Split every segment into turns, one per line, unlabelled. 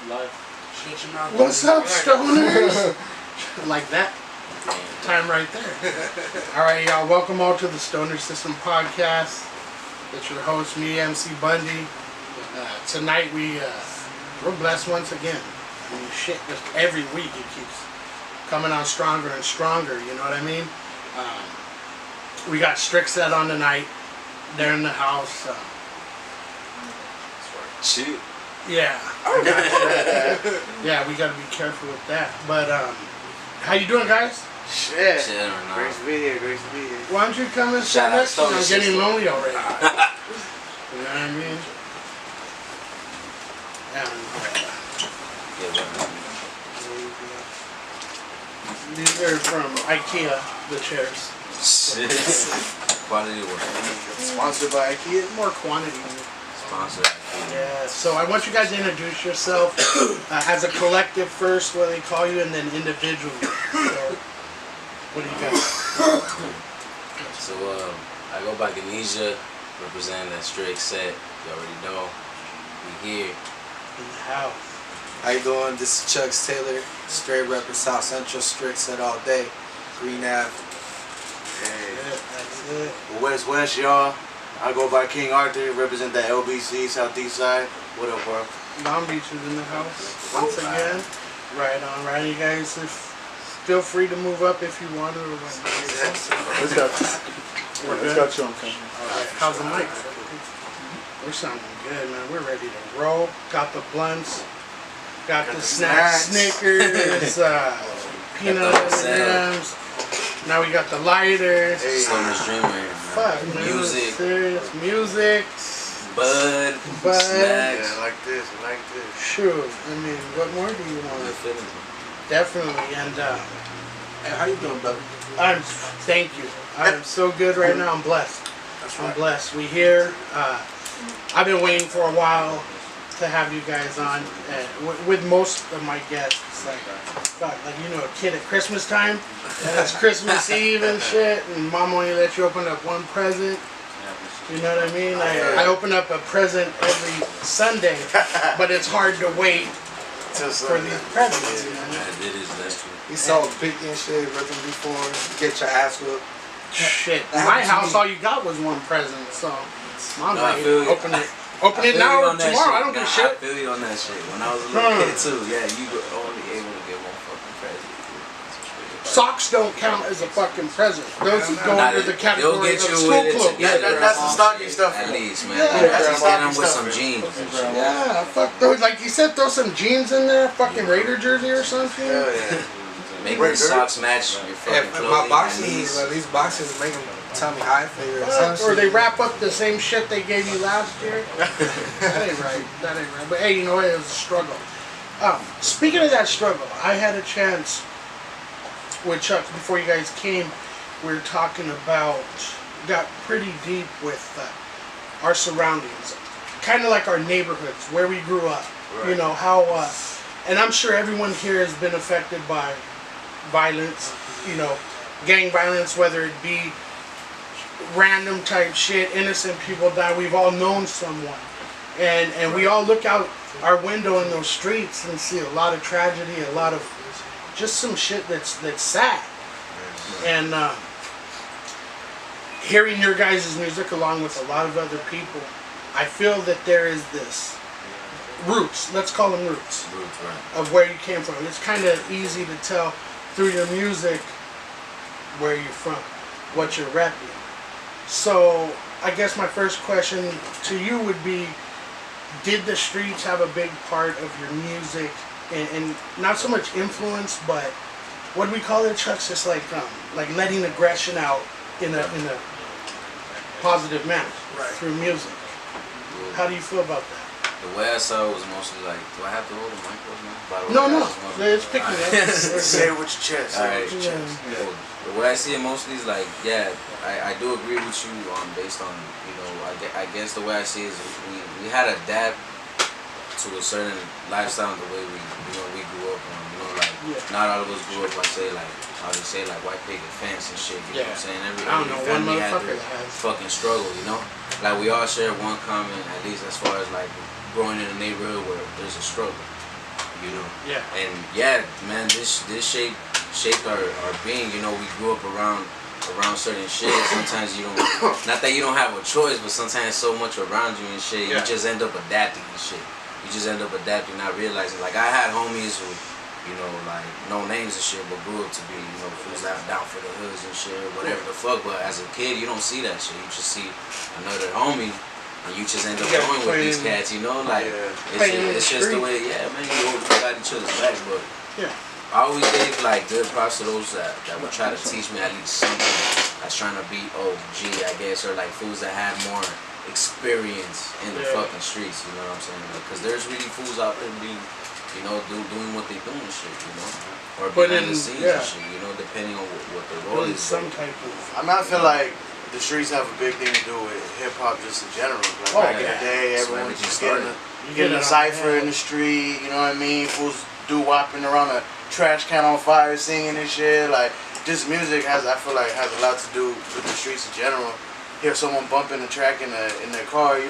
Live.
What's up, stoners? Like that. Time right there. Alright, y'all. Welcome all to the Stoner System Podcast. It's your host, me, MC Bundy. Tonight we're blessed once again. I mean, shit, just every week it keeps coming on stronger and stronger, you know what I mean? We got Chuxs on tonight. They're in the house.
Shit.
Yeah. Yeah, we gotta be careful with that. But how you doing, guys?
Shit.
Great
to be here.
Why don't you come and sit next to me? I'm getting lonely already. You know what I mean? And these are from IKEA, the chairs.
Quality work.
Sponsored by IKEA.
More quantity.
Sponsored.
Yeah, so I want you guys to introduce yourself as a collective first, what they call you, and then individually. So, what do you got?
So, I go by Ganesha, representing that straight set. You already know. We here.
In the house.
How you doing? This is Chuxs Taylor, straight repping South Central, strict set all day. Green Ave.
Hey.
That's it.
West, y'all. I go by King Arthur, represent that LBC, Southeast Side. What up, bro?
Long Beach is in the house once again. Right on, right. You guys feel free to move up if you want to.
Let's got you on camera.
Alright, how's the mic? We're sounding good, man. We're ready to roll. Got the blunts. Got the snacks. Snickers. Peanut M&Ms. Now we got the lighters.
Hey.
Stoner's Dream right here.
Fuck, man.
Music.
Serious. Music.
Bud.
Bud.
Snacks.
Yeah, I like this.
Sure. I mean, what more do you want?
Good feelings.
Definitely. And
Hey, how you doing, brother?
thank you. I'm so good right now. I'm blessed. I'm blessed. We here. I've been waiting for a while to have you guys on. With most of my guests, like you know, a kid at Christmas time, and it's Christmas Eve and shit, and mom only lets you open up one present. You know what I mean? I open up a present every Sunday, but it's hard to wait for these presents. You know?
Yeah, it is that.
He saw picky and shit, ripping before, get your ass whipped.
Shit. In my house, all you got was one present, so mom's
No, I
like,
feel you.
open it now or tomorrow. I don't give a shit.
I feel you on that shit. When I was a little kid too, yeah, you were only able to get one fucking present.
Socks don't count as a fucking present. Those go under the category of
get you
school
with it
clothes.
together.
That's the stocking stuff.
At least, man.
Yeah,
That's
that's
get them
stocking
with
stuff,
some
man.
jeans and shit.
Yeah, fuck those. Like you said, throw some jeans in there, fucking Raider jersey or something.
Hell yeah.
Make the socks match your fucking
If
clothing.
my boxes, at least boxes make them tell me high figure or something.
Or they wrap up the same shit they gave you last year. That ain't right. That ain't right. But hey, you know what? It was a struggle. Speaking of that struggle, I had a chance with Chuxs before you guys came. We were talking about, got pretty deep with our surroundings, kind of like our neighborhoods, where we grew up.
Right.
You know how, and I'm sure everyone here has been affected by violence. You know, gang violence, whether it be random type shit, innocent people die. We've all known someone, and we all look out our window in those streets and see a lot of tragedy, a lot of just some shit that's sad. And hearing your guys' music along with a lot of other people, I feel that there is this roots, let's call them roots,
Right.
of where you came from. It's kind of easy to tell through your music where you're from, what you're repping. So I guess my first question to you would be, did the streets have a big part of your music, and not so much influence, but what do we call it, Chuxs? Just like letting aggression out in a positive manner through music. How do you feel about that?
The way I saw it was mostly like, do I have to hold the mic close now? By the way,
No,
I just wanna-
it's picking up.
Say it with your chest.
Alright.
Say it with your chest.
Well, the way I see it mostly is like, yeah, I do agree with you based on, you know, I guess the way I see it is we had to adapt to a certain lifestyle the way we grew up on, you know, like not all of us grew up I'll just say like white picket fence and shit, you know what I'm saying? Every family had their fucking struggle, you know? Like we all share one common, at least as far as like growing in a neighborhood where there's a struggle. You know.
Yeah.
And yeah, man, this shaped our being. You know, we grew up around certain shit. Sometimes you don't, not that you don't have a choice, but sometimes so much around you and shit, you just end up adapting and shit. You just end up adapting, not realizing. Like I had homies who, you know, like no names and shit, but grew up to be, you know, fools that down for the hoods and shit, whatever the fuck. But as a kid, you don't see that shit. You just see another homie, and you just end up going with these cats, you know, like it's just the way. Yeah, man, you always got each other's back, but I always gave like good props to those that would try to teach me at least something that's trying to be OG, I guess, or like fools that had more experience in the fucking streets, you know what I'm saying? Because there's really fools out there being, you know, doing what they do and shit, you know, or behind the scenes and shit, you know, depending on what the role is.
Some type of.
I mean, I feel like the streets have a big thing to do with hip hop just in general. Like back in the day, everyone was just getting a cipher in the street. You know what I mean? Fools doo-wopping around a trash can on fire, singing and shit. Like just music I feel like has a lot to do with the streets in general. Hear someone bumping the track in their car, you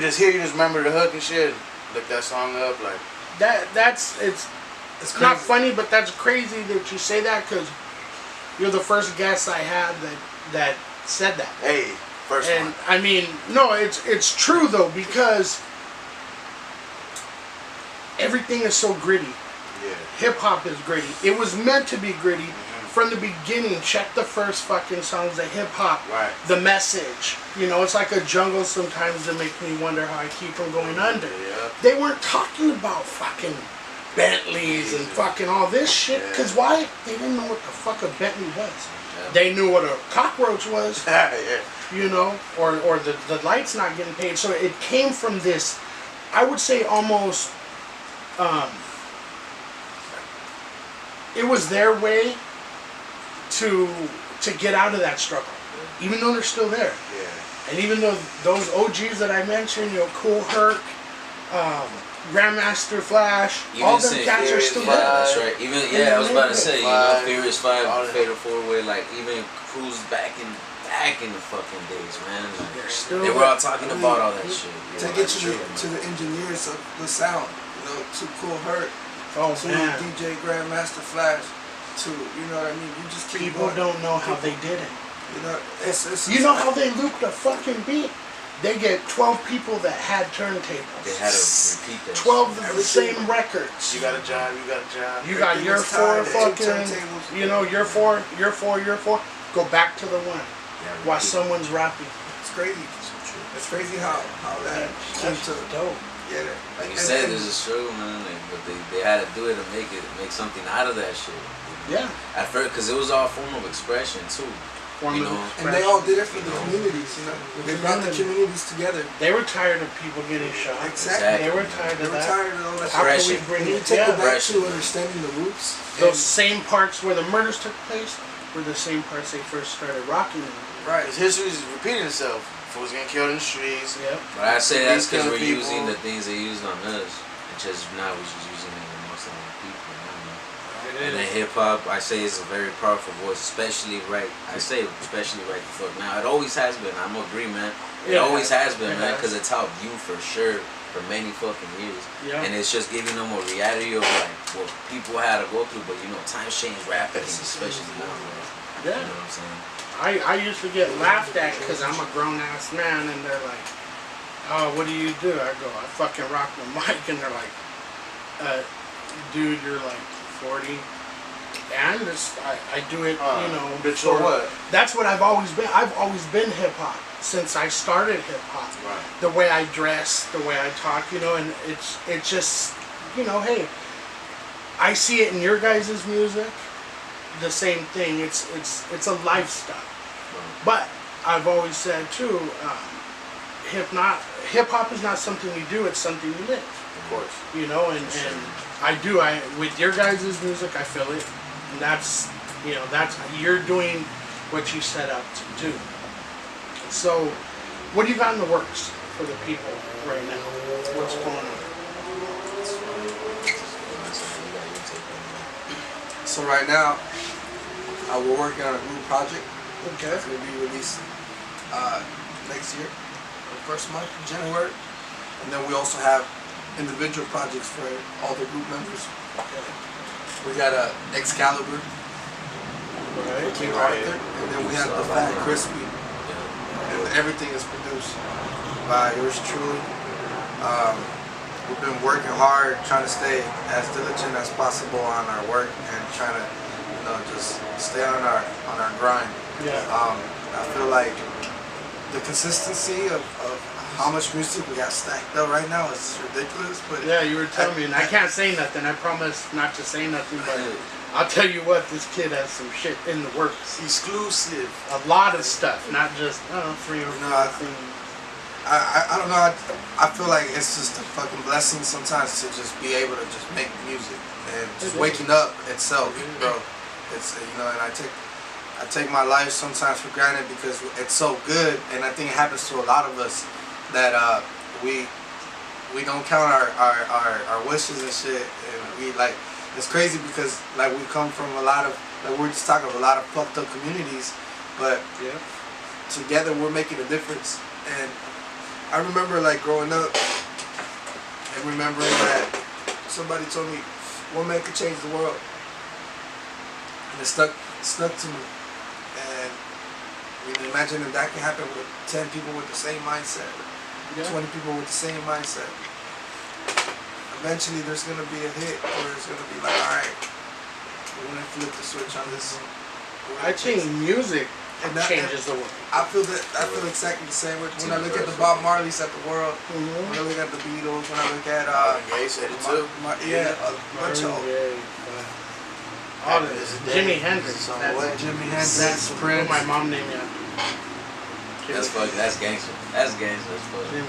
just remember the hook and shit. Look that song up like.
It's not funny, but that's crazy that you say that because you're the first guest I had that said that.
Hey, first one.
I mean, no, it's true though because everything is so gritty.
Yeah.
Hip hop is gritty. It was meant to be gritty from the beginning. Check the first fucking songs, the hip hop, the message. You know, it's like a jungle sometimes that makes me wonder how I keep from going under.
Yeah.
They weren't talking about fucking Bentleys and fucking all this shit. Cause why? They didn't know what the fuck a Bentley was. Yeah. They knew what a cockroach was. You know, or the lights not getting paid. So it came from this, I would say almost, it was their way to get out of that struggle, even though they're still there.
Yeah.
And even though those OGs that I mentioned, you know, Cool Herc, Grandmaster Flash, all them cats are still there.
That's right. Even I was about to say, you know, Furious 5, Fatal 4-Way, like even crews back in the fucking days, man. Like, they were all talking about all that shit.
To get to the engineers of the sound, you know, to Cool Herc, to DJ Grandmaster Flash, to, you know what I mean? You just keep
People
going.
don't know how they did it.
You know,
you know how they looped a fucking beat? They get 12 people that had turntables.
They had to repeat that.
12 of the same records.
You got a job.
You got your 4 fucking, you know, your 4. Go back to the one. While someone's rapping.
It's crazy. It's crazy how that came to
dope.
Yeah.
Like you said, there's a struggle, man. Like, but they had to do it to make something out of that shit. You know?
Yeah.
At first, because it was all form of expression too. You know,
and they all did it for the communities, you know. They brought the communities together.
They were tired of people getting shot.
Exactly.
They were tired of that.
All that.
How can we bring it
take it back to understanding the roots?
Those same parts where the murders took place were the same parts they first started rocking.
Right. Because history is repeating itself. Fools getting killed in the streets.
Yep.
But I say that's because we're using the things they used on us, and just now we're just using it amongst other people. And then hip hop, I say, is a very powerful voice, especially right. Especially right the fuck now. It always has been. I'm agree, man. It always has been, man, because it's helped you for sure for many fucking years. Yeah. And it's just giving them a reality of like what people had to go through. But you know, times change rapidly, especially now. Man.
Yeah.
You know what I'm saying?
I used to get laughed at because I'm a grown ass man, and they're like, "Oh, what do you do?" I go, "I fucking rock the mic," and they're like, "Dude, you're like 40." And I do it, you know.
For what?
That's what I've always been. I've always been hip hop since I started hip hop.
Right.
The way I dress, the way I talk, you know, and it's just, you know, hey, I see it in your guys' music. The same thing. It's a lifestyle. But I've always said too, hip hop is not something you do. It's something you live.
Of course.
You know, and I do. With your guys' music, I feel it. And that's, you know, you're doing what you set out to do. So, what do you got in the works for the people right now? What's going on?
So right now, we're working on a group project.
Okay.
It's going to be released next year, the first month, January. And then we also have individual projects for all the group members. We got a Excalibur, King Arthur, and then we have the Fat Crispy. And everything is produced by yours truly. We've been working hard, trying to stay as diligent as possible on our work and trying to, just stay on our grind.
Yeah.
I feel like the consistency of how much music we got stacked up right now is ridiculous. But
yeah, you were telling me, and I can't say nothing. I promise not to say nothing, but I'll tell you what, this kid has some shit in the works.
Exclusive.
A lot of stuff, not just 3 or 4 things.
I don't know. I feel like it's just a fucking blessing sometimes to just be able to just make music and just waking up itself, bro. It's and I take my life sometimes for granted because it's so good, and I think it happens to a lot of us that we don't count our wishes and shit, and we like it's crazy because like we come from a lot of we're just talking of a lot of fucked up communities, but together we're making a difference. And I remember like growing up and remembering that somebody told me one man could change the world, and it stuck to me. And imagine if that can happen with 10 people with the same mindset, 20 people with the same mindset. Eventually there's gonna be a hit where it's gonna be like, alright, we're gonna flip the switch on this.
I think music changes the world.
I feel exactly the same way. When I look at the Bob Marleys at the world, when I look at the Beatles, when I look at
Gaye said it too.
a bunch of
all of this. Jimi Hendrix.
Jimi Hendrix.
That's
Prince.
my mom named me.
That's fucking. That's gangster. That's gangster. That's fucking.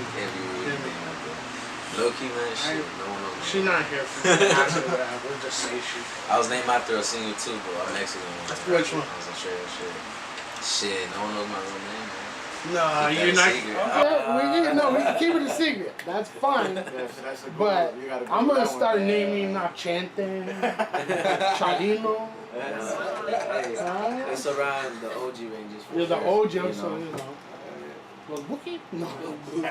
Low key, man. Shit. No.
She's not here for that. We'll just say she.
I was named after a singer too, bro. I'm Mexican.
Which one?
I was sure. Shit, no one knows my real name, man.
No, you're not. Okay, we can keep it a secret. That's fine. But I'm gonna start naming Nachente, Chalino.
It's around the OG ranges.
You're the OG, so Was Wookie? No.
You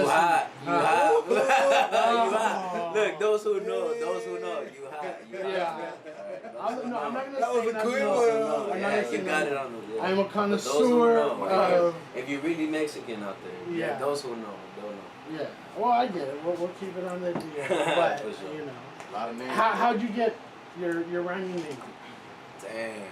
hot. You hot. Look, those who know, you hot.
Yeah. I'm not gonna
That was
say
a good one.
Yeah, you got it on the
I'm a connoisseur of.
If you're really Mexican out there, those who know, don't know.
Yeah. Well, I get it. We'll keep it on the deal. But,
For sure.
A lot of names.
How'd you get your rhyming name?
Damn.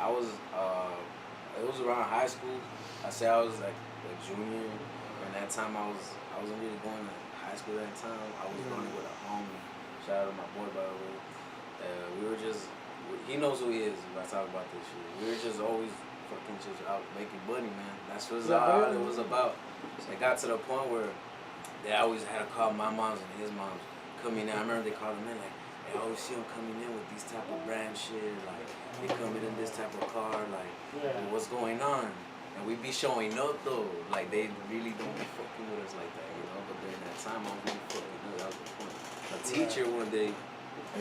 I was, it was around high school. I say I was like a junior, and that time I wasn't really going to high school at that time. I was going with a homie. Shout out to my boy, by the way. We were just, he knows who he is if I talk about this shit. We were just always fucking just out making money, man. That's what all it was about. So it got to the point where they always had to call my moms and his moms coming in. I remember they called him in like, I always see them coming in with these type of brand shit, like they coming in this type of car, like what's going on? And we be showing up though, like they really don't be fucking with us like that, But during that time, I was really fucking up. That was the point. A teacher one day,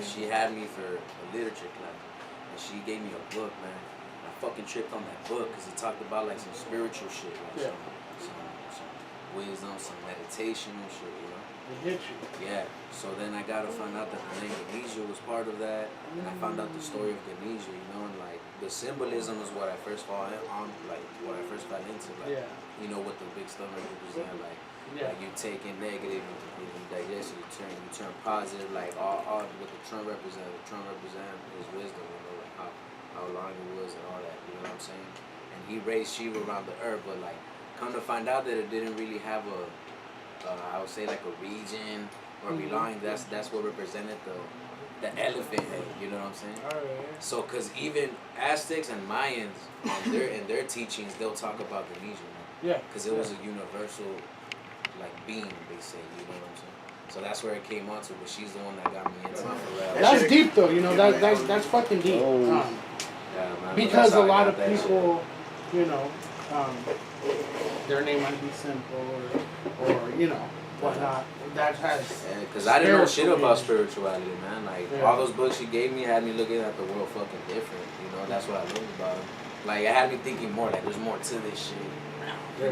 she had me for a literature class, and she gave me a book, man. I fucking tripped on that book because it talked about like some spiritual shit, like some wisdom, some meditation and shit,
It hit you.
Yeah. So then I gotta find out that the name Ganesha was part of that, and I found out the story of Ganesha, and like the symbolism is what I first fell on, like what I first got into, like what the big stuff represent, like you take in negative, you digest it, you turn positive, like all what the Trump represent. The Trump represent his wisdom, like how long it was and all that, you know what I'm saying? And he raised Shiva around the earth, but like come to find out that it didn't really have I would say like a region or belonging. That's what represented the elephant head. You know what I'm saying? So, cause even Aztecs and Mayans, in their teachings, they'll talk about Ganesha.
Yeah.
Cause it was a universal, like being. They say. You know what I'm saying? So that's where it came onto. But she's the one that got me into it.
That's deep though. That's fucking deep.
Man,
because a lot of people, their name might be simple or whatnot. That has.
Because I didn't know shit about spirituality, man. Like all those books she gave me had me looking at the world fucking different. That's what I learned about it. Like it had me thinking more. Like there's more to this shit.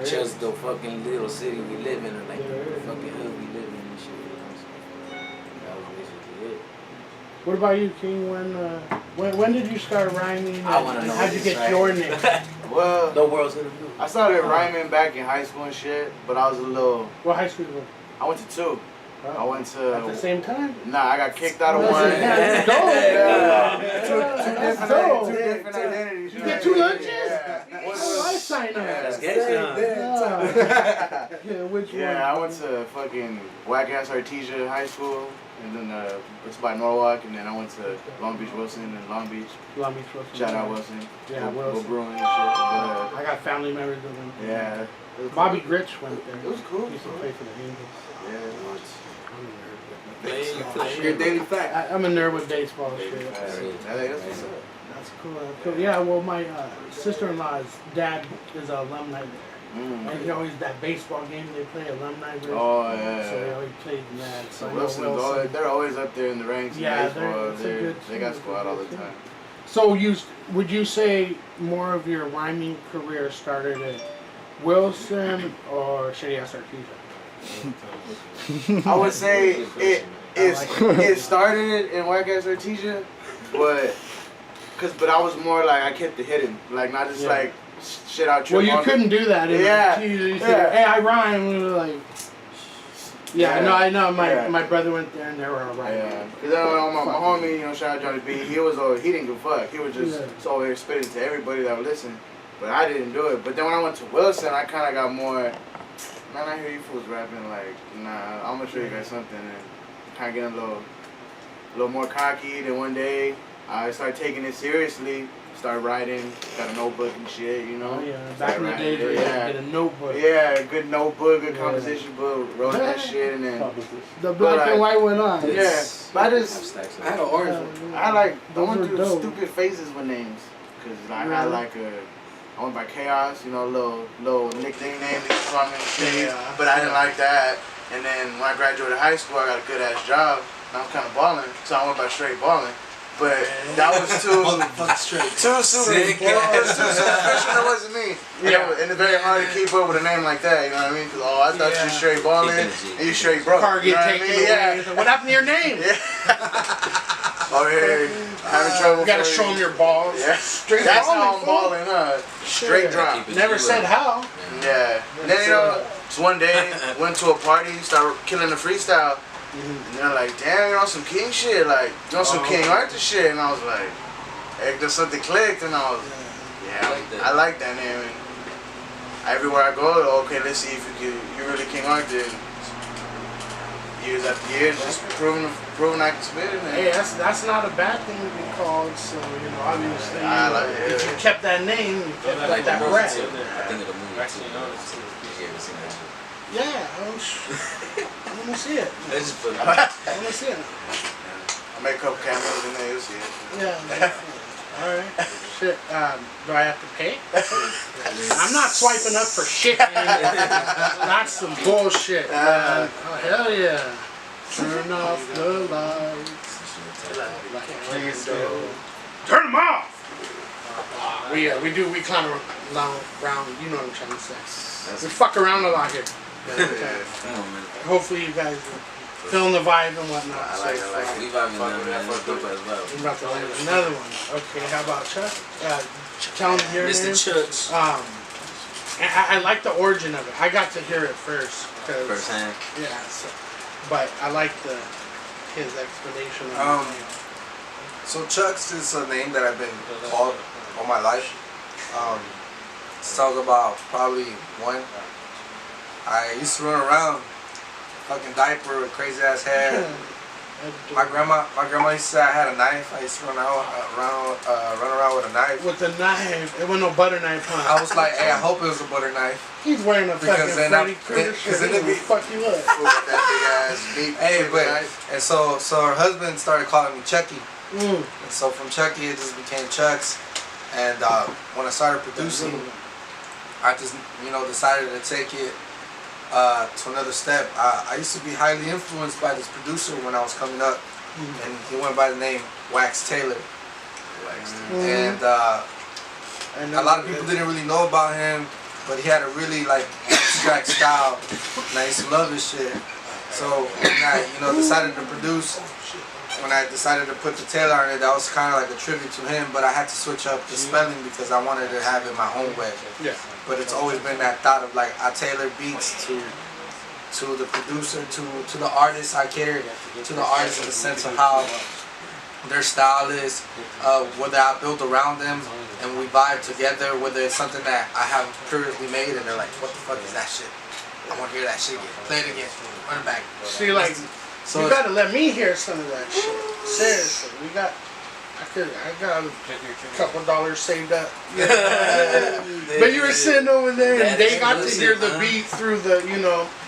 Just the fucking little city we live in, or like the fucking hood we live in and shit for the house. That was basically it.
What about you, King? When did you start rhyming?
I wanna know
How'd you
this,
get
right?
your name?
Well,
The world's gonna know.
I started rhyming back in high school and shit, but I was a little.
What high school did you go?
I went to 2. I went to.
At the same time?
Nah, I got kicked out of one.
Yeah,
Yeah.
dope.
Two different identities.
You get 2 lunches?
Yeah.
Oh, I sign up.
That's Ganesha.
Yeah, which one?
Yeah, I went to fucking whack-ass Artesia High School, and then it's by Norwalk, and then I went to Long Beach Wilson and Long Beach.
Long Beach Wilson.
Shout out Wilson.
Yeah,
Will
Wilson.
Brewing and shit. But,
I got family members that went there.
yeah. It was
Bobby
cool.
Gritch went there.
It was cool.
He used to play for the Angels.
Yeah.
Your daily fact.
I'm a nerd with baseball. Shit.
That's what's up.
That's cool. That's cool. Yeah, well, my sister-in-law's dad is an alumni there. And he always, that baseball game they play, alumni version.
Oh, yeah.
So they always played in that. So I know
Wilson's always, they're always up there in the ranks in
Yeah,
baseball.
it's a good
They got
team.
squad all the time.
So would you say more of your rhyming career started at Wilson or Shady Ass Artesia?
I would say it started in whack-ass Artesia, but I was more like, I kept it hidden. Like, not just like shit out your
Well, you couldn't do that in Artesia. You said, hey, I rhyme. We were like... Yeah, no, I know. My brother went there and they were all right.
Yeah, because my homie, you know, shout out Johnny B. He didn't give a fuck. He was just so over there spitting to everybody that would listen. But I didn't do it. But then when I went to Wilson, I kind of got more. Man, I hear you fools rapping like, nah, I'm gonna show you guys something, and kind of getting a little more cocky. Then one day, I started taking it seriously. Started writing, got a notebook and shit, you know.
Oh, yeah. Back in the days where you had to get a notebook.
Yeah, a good notebook, good composition book, wrote that shit, and then
the black and white went on.
yeah. But
I had an orange one.
I
Those
went
were
through
dope.
stupid phases with names, cause I had I went by Chaos, you know, little nickname name they call me, but I didn't like that. And then when I graduated high school, I got a good ass job, and I was kind of balling, so I went by straight balling. But that was too superficial. That wasn't me. And it's very hard to keep up with a name like that. You know what I mean? Because I thought you straight balling and you straight broke.
Car get taken away.
Yeah.
What happened to your name?
Over here having trouble.
You gotta show them your balls.
Yeah.
Straight
That's
balling,
how I'm balling, huh? Straight drop.
Never said how.
Yeah. And then just one day went to a party, started killing the freestyle. And they're like, damn, you're on some king shit, like, you're on some King Arthur shit. And I was like, hey, there's something clicked. And I was, I like that name. And everywhere I go, okay, let's see if you're really King Arthur. And years after years, just proving I can spit it.
Hey, that's not a bad thing to be called. So, you know, obviously, if you kept that name, you kept
like
that
the
breath.
movie too. I think of the movie too. You ever seen that shit?
Yeah, I want to see it.
That's just funny.
I want to see it.
I make a couple cameos in there, you'll see it.
Yeah. Alright. Shit. Do I have to pay? I'm not swiping up for shit, man. That's some bullshit, man. Oh, hell yeah. Turn off the lights. Please do. Turn them off! We clown around, you know what I'm trying to say. We fuck around a lot here. Hopefully you guys are feeling the vibe and whatnot.
I like it.
We vibing now, man. That's dope as well.
We're about to light another one. Okay, how about Chuck? Tell them your
Mr.
name.
Chuxs.
I like the origin of it. I got to hear it first.
First hand.
Yeah, but I like his explanation of
Um, So Chuxs is a name that I've been called all my life. Since I was about probably 1. I used to run around, fucking diaper with crazy ass hair. My grandma used to say I had a knife. I used to run around with a knife.
With the knife, it wasn't no butter knife, huh?
I was like, hey, I hope it was a butter knife.
He's wearing a fucking Freddy Krueger shirt. He's gonna fuck you up.
That big ass beat.
Hey, and so her husband started calling me Chucky.
Mm.
And so from Chucky, it just became Chuxs. And when I started producing, I just, decided to take it to another step. I used to be highly influenced by this producer when I was coming up, and he went by the name Chuxs Taylor. And a lot of people didn't really know about him, but he had a really abstract style, and I used to love his shit. So when I, decided to produce, when I decided to put the Taylor on it, that was kind of like a tribute to him. But I had to switch up the spelling because I wanted to have it my own way.
Yeah.
But it's always been that thought of like I tailor beats to the producer, to the artist. I cater to the artist in the sense of how their style is, whether I build around them and we vibe together, whether it's something that I have previously made and they're like, what the fuck is that shit? I want to hear that shit again. Play it again. Run it back.
See, like, so you gotta let me hear some of that shit. Seriously, I got a couple dollars saved up. Yeah. But you were sitting over there and they got to hear the beat through the,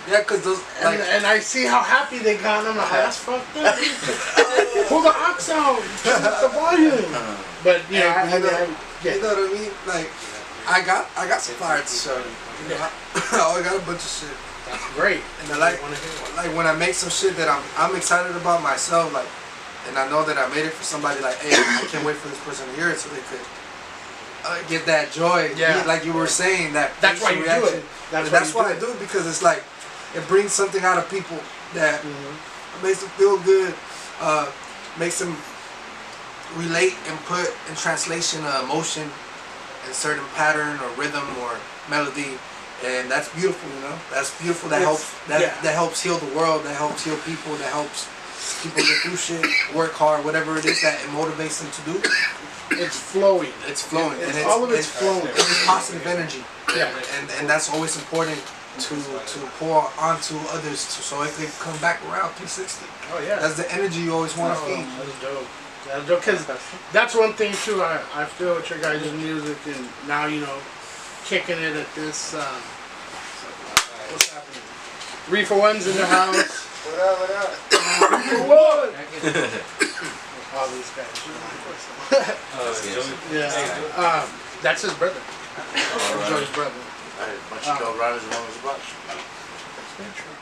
Yeah, cause those
and I see how happy they got. And I'm like, that's fucked up. Pull the aux out, turn up the volume. But
you know what I mean? Like, I got some fire to show you. I got a bunch of shit.
That's great.
And like when I make some shit that I'm excited about myself, like, and I know that I made it for somebody. Like, hey, I can't wait for this person to hear it so they could get that joy.
Yeah.
Like you were saying,
that's why you do it.
That's why I do it, because it's like it brings something out of people that makes them feel good, makes them relate and put in translation emotion in certain pattern or rhythm or melody, and that's beautiful. That's beautiful. That helps heal the world. That helps heal people. That helps people get through shit, work hard, whatever it is that it motivates them to do.
It's flowing.
It's flowing.
And all of it's flowing.
It's positive energy.
Yeah.
And that's always important to pour onto others so it can come back around 360.
Oh yeah.
That's the energy you always want to feed.
That's dope. That's dope. Because that's one thing too. I feel with your guys' music, and now kicking it at this. What's happening? Reefer One's in the house.
What up? What up?
Reefer One. All these guys. Yeah. That's his brother. Joey's brother.
But you go right as long as much.
That's very true.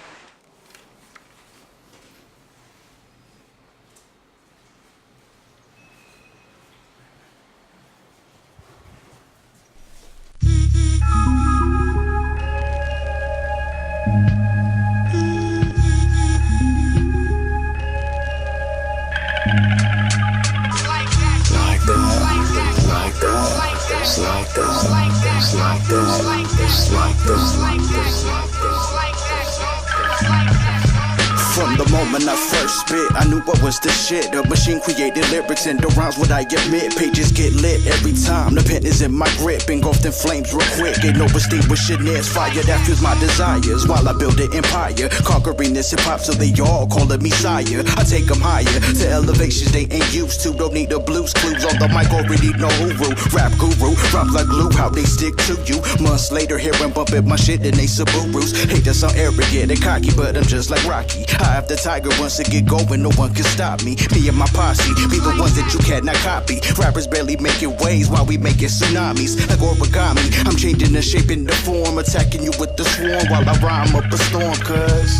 From the moment I first spit, I knew I was the shit. The machine created lyrics and the rhymes, what I admit. Pages get lit every time, the pen is in my grip. Engulfed in flames real quick, ain't no extinguishing this fire that fuels my desires while I build an empire. Conquering this hip-hop so they all calling me sire. I take them higher to elevations they ain't used to. Don't need the blues clues on the mic, already know who. Rap guru, rhymes like glue, how they stick to you. Months later, hearing bumping my shit and they Subarus. Hate that sound arrogant and cocky, but I'm just like Rocky. I have the tiger, once I get going, no one can stop me. Me and my posse, be the ones that you cannot copy. Rappers barely making waves while we making tsunamis. Like origami, I'm changing the shape and the form, attacking you with the swarm while I rhyme up a storm, cuz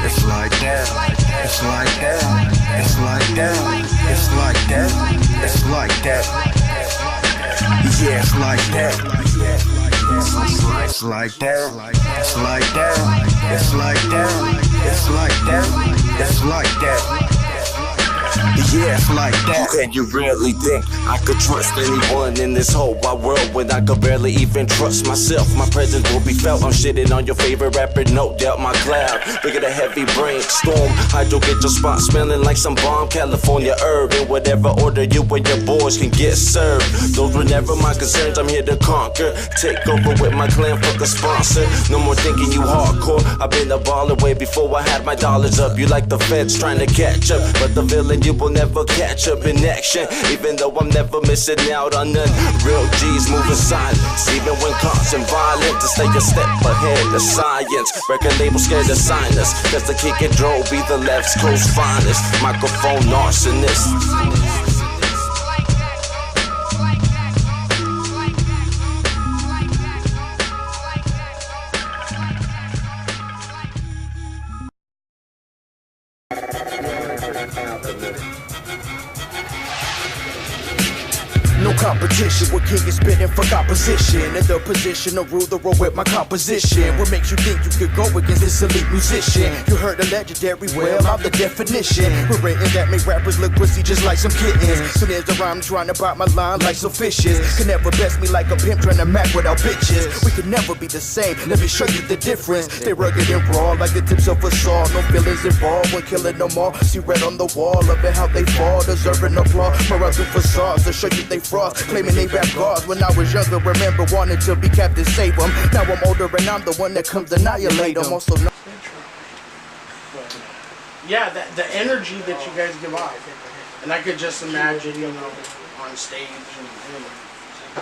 it's like that, it's like that, it's like that, it's like that, it's like that, yeah, it's like that. It's like that, it's like that, it's like that, it's like that, it's like that. Yeah, it's like that.
And you really think I could trust anyone in this whole wide world when I could barely even trust myself? My presence will be felt. I'm shitting on your favorite rapper, no doubt my cloud. Look at a heavy brainstorm. Hydro get your spot smelling like some bomb California herb. In whatever order you and your boys can get served. Those were never my concerns, I'm here to conquer. Take over with my clan, fuck a sponsor. No more thinking you hardcore. I've been a baller way before I had my dollars up. You like the feds trying to catch up, but the villain you will never catch up in action. Even though I'm never missing out on none. Real G's moving silence, even when constant violent. To stay a step ahead of science. Record label scared to sign us, cause the kick and draw be the left's coast finest. Microphone arsonist.
No competition. competition. What king is spitting for composition? In the position to rule the world with my composition. What makes you think you could go against this elite musician? You heard the legendary, well, I'm the definition. We're written that make rappers look pussy just like some kittens. So there's the rhyme trying to bite my line like some fishes. Can never best me like a pimp trying to mac without bitches. We can never be the same, let me show you the difference. They rugged and raw like the tips of a saw. No feelings involved when killing them all. See red on the wall, love it how they fall, deserving applause. Morale facades to show you they frauds, claiming they rap gods. When I was younger, remember wanting to be Captain Save 'em. Now I'm older and I'm the one that comes to annihilate them. Also,
yeah, the energy that you guys give off, and I could just imagine, you know, on stage and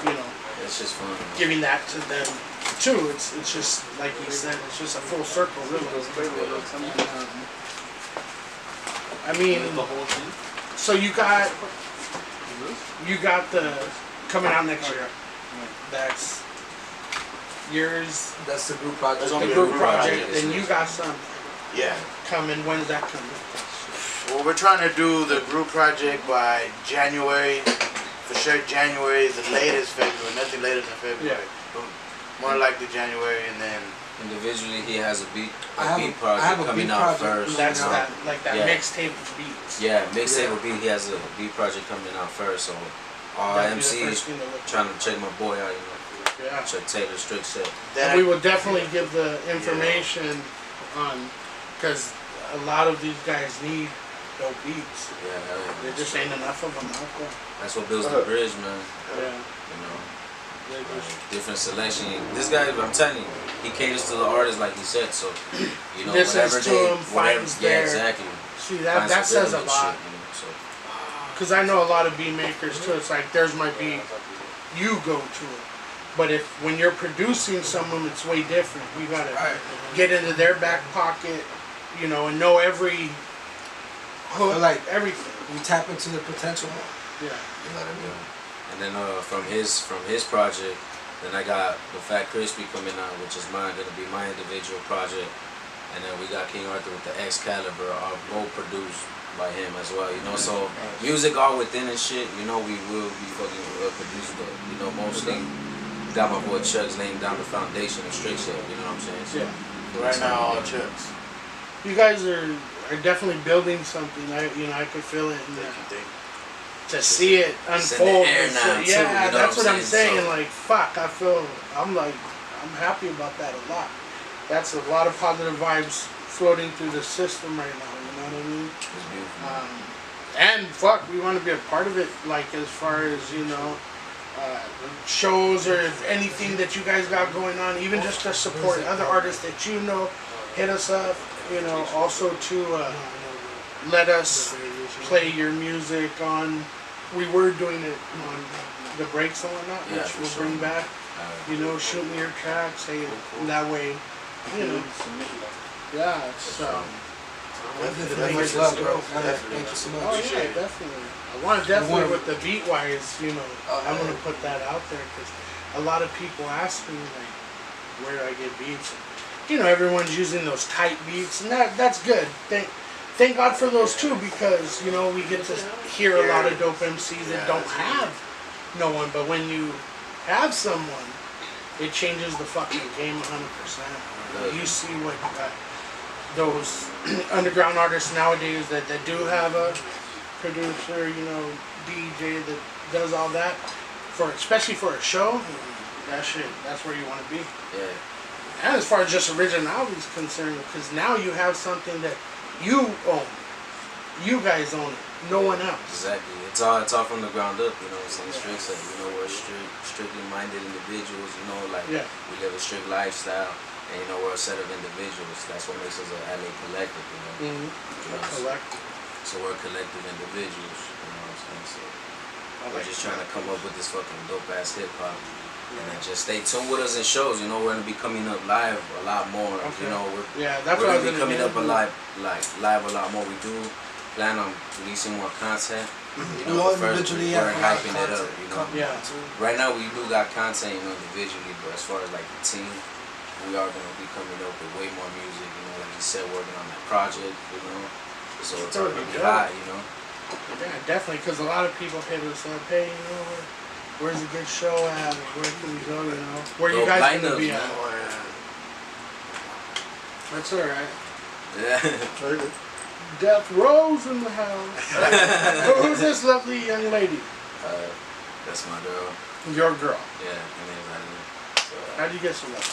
you know,
It's just fun.
giving that to them too. It's just like you said, it's just a full circle, really. I mean, so you got the coming out next year. That's yours.
That's the group project.
The group project, and you got some
Yeah.
coming. When's that coming?
Well, we're trying to do the group project by January. For sure, January, the latest February. Nothing later than February.
Yeah.
But more likely January, and then
Individually, he has a beat
I have
project
a
coming
beat
out
project.
first.
That's
you know?
that, like that
Yeah.
mixtape of beats.
Yeah, mixtape
Yeah.
will be. He has a beat project coming out first. So all
That'd be the
MCs
first thing to look
trying to check my boy out. You know,
Yeah.
check Taylor Strict set.
then
And we will definitely give the information on, because a lot of these guys need dope beats.
Yeah, hell yeah.
There just ain't enough of them out there.
That's what builds the bridge, man.
Yeah.
You know,
They just-
different selection. This guy, I'm telling you, he caters to the artist like he said. So, you know,
Listens
whatever
to
they,
him,
whatever,
finds
yeah,
their-
exactly.
See, that
Finds the
says a
rhythm and
lot.
shit, you know, so.
Because I know a lot of beat makers too. It's like, there's my beat, you go to it. But when you're producing someone, it's way different. You gotta
Right.
get into their back pocket, you know, and know every hook,
feel like
everything.
we tap into the potential.
Yeah.
You know what I mean?
And then from his project, then I got the Fat Crispy coming out, which is mine, gonna be my individual project. And then we got King Arthur with the Excalibur, both produced by him as well. You know, so music all within and shit. You know, we will be fucking produced, but you know, mostly got my boy Chuxs laying down the foundation of Strict shit. You know what I'm saying? So,
Yeah.
right now all Chuxs.
You guys are definitely building something. I could feel it. And to see it
It's in the
unfold.
air
and
now,
so-
too,
yeah,
you know
that's
what
what
I'm
I'm saying.
saying? So-
Like, fuck, I'm happy about that a lot. That's a lot of positive vibes floating through the system right now. You know what I mean?
it's beautiful.
And fuck, we want to be a part of it. Like, as far as, you know, shows or if anything that you guys got going on, even just to support other artists that you know, hit us up. You know, also to let us play your music on. We were doing it on the breaks and whatnot,
Yeah,
which
for
we'll
sure.
bring back. You know, shoot me your tracks. Hey, that way, you know. Yeah, it's
Definitely much love, bro. Thank you so much.
Oh yeah, definitely. I want to definitely with the beat wise, you know. I want to put that out there because a lot of people ask me like, where do I get beats? You know, everyone's using those tight beats, and that's good. Thank God for those too, because you know we get to hear a lot of dope MCs that don't have no one, but when you have someone, it changes the fucking game 100%. You see what those underground artists nowadays that do have a producer, you know, DJ that does all that, especially for a show, that's where you want to be.
Yeah.
And as far as just originality is concerned, because now you have something that you own. You guys own it. No one else.
Exactly. It's all from the ground up, you know what I'm saying? Strict said, you know, we're strictly minded individuals, you know, like we live a strict lifestyle, and you know, we're a set of individuals. That's what makes us a LA collective, you know.
Mm-hmm.
You know,
Collective.
so we're collective individuals, you know what I'm saying? So we're just trying to come up with this fucking dope ass hip hop. And then just stay tuned with us in shows. You know, we're gonna be coming up live a lot more.
Okay.
You know,
that's
we're
what I
gonna
was
be coming
gonna
up
do.
live a lot more. We do plan on releasing more content. You
We
know,
all
but first
individually
we're
have a lot of
hyping it up.
content
You know,
Yeah.
right now we do got content, you know, individually, but as far as like the team, we are gonna be coming up with way more music. You know, like you said, working on that project. You know, so it's gonna be hot. You know.
Yeah, definitely, because a lot of people hit us up, hey, you know, Where's a good show at? Where can we go, you know? Where you
Yo,
guys
line
gonna
up,
be
man.
at? That's alright.
Yeah.
Death Rose in the house. Who's this lovely young lady?
That's my girl.
Your girl.
Yeah, her name's Adeline. So,
How'd you get so lucky?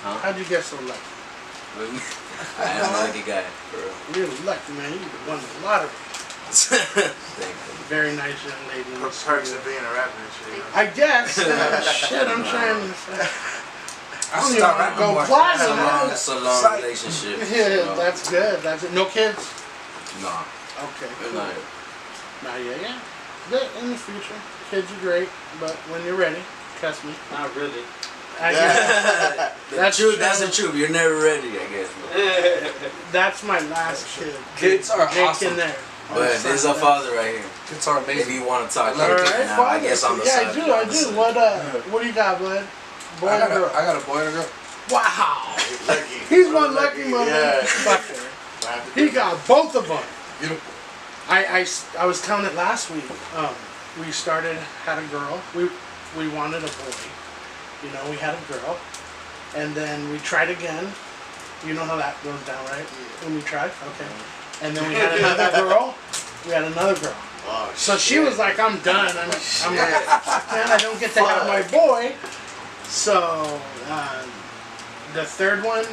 huh?
How'd you get so lucky?
I am a lucky guy, for real.
You're lucky, man. You won the lottery.
Thank you.
Very nice young lady. in the
Perks
studio.
of being a rapper and shit. You know?
I guess. Shit, I'm trying to.
I
don't
start
even
rapping
go
more.
platinum.
It's a long
Psych.
relationship.
Yeah,
so,
that's good. That's it. No kids?
Nah.
Okay.
Good
Cool.
night.
Not yet, yeah. But in the future, kids are great, but when you're ready, trust me.
Not really.
I guess
That's true. That's the truth. You're never ready, I guess.
that's my last kid.
Kids are
Jake
awesome.
in there.
But there's a father right here.
Kids are
If
amazing.
you want to talk,
All
you
right,
can now. I
father.
guess on the
Yeah,
side.
I do. What do you got, bud? Boy
I
and girl?
got a boy and a girl.
Wow.
Lucky.
He's one lucky
Yeah.
motherfucker. He got both of them.
Beautiful.
I was telling it last week. We had a girl. We wanted a boy. You know, we had a girl. And then we tried again. You know how that goes down, right? When we tried? Okay. And then we had another girl. We had another girl.
Oh,
So she was like, I'm done. I'm like, man, I don't get to have my boy. So the third one,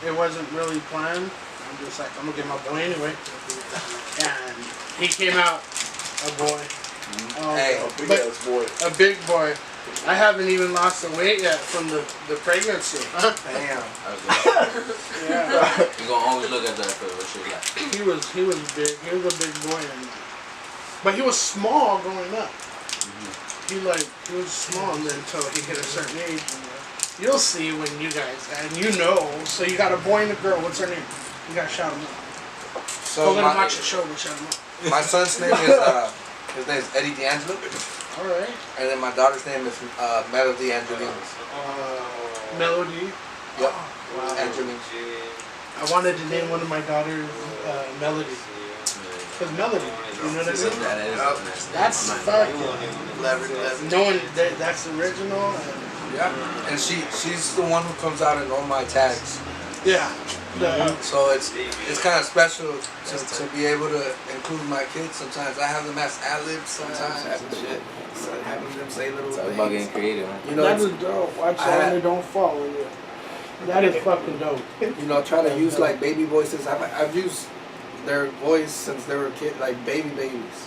it wasn't really planned. I'm just like, I'm gonna get my boy anyway. And he came out a boy.
Hey,
A big
But-
ass boy.
A big boy. I haven't even lost the weight yet from the pregnancy.
damn.
Yeah.
You're gonna always look at that for what she like.
He was big. He was a big boy, but he was small growing up. He was small until he hit a certain age. You'll see when you guys, and you know. So you got a boy and a girl. What's her name? You gotta shout him out.
So
Go let him
my,
watch the show. We'll shout him out.
my son's name is his name is Eddie D'Angelo,
All right.
and then my daughter's name is Melody Angeline.
Melody.
Yep,
Wow.
Angeline.
I wanted to name one of my daughters Melody. Cause Melody, you know what I mean?
That is a nice name.
That's
I'm not-
fucking.
Clever.
Knowing that's original. And
Yeah, and she's the one who comes out in all my tags.
yeah.
So it's kind of special to be able to include my kids. Sometimes I have them as ad-libs sometimes and shit. So having them say little
It's all about getting
things.
creative, man.
You know,
That
it's-
is dope. Watch
I
out
had-
they don't follow you. That is fucking dope.
you know, try to use like baby voices. I've used their voice since they were kid, like baby babies.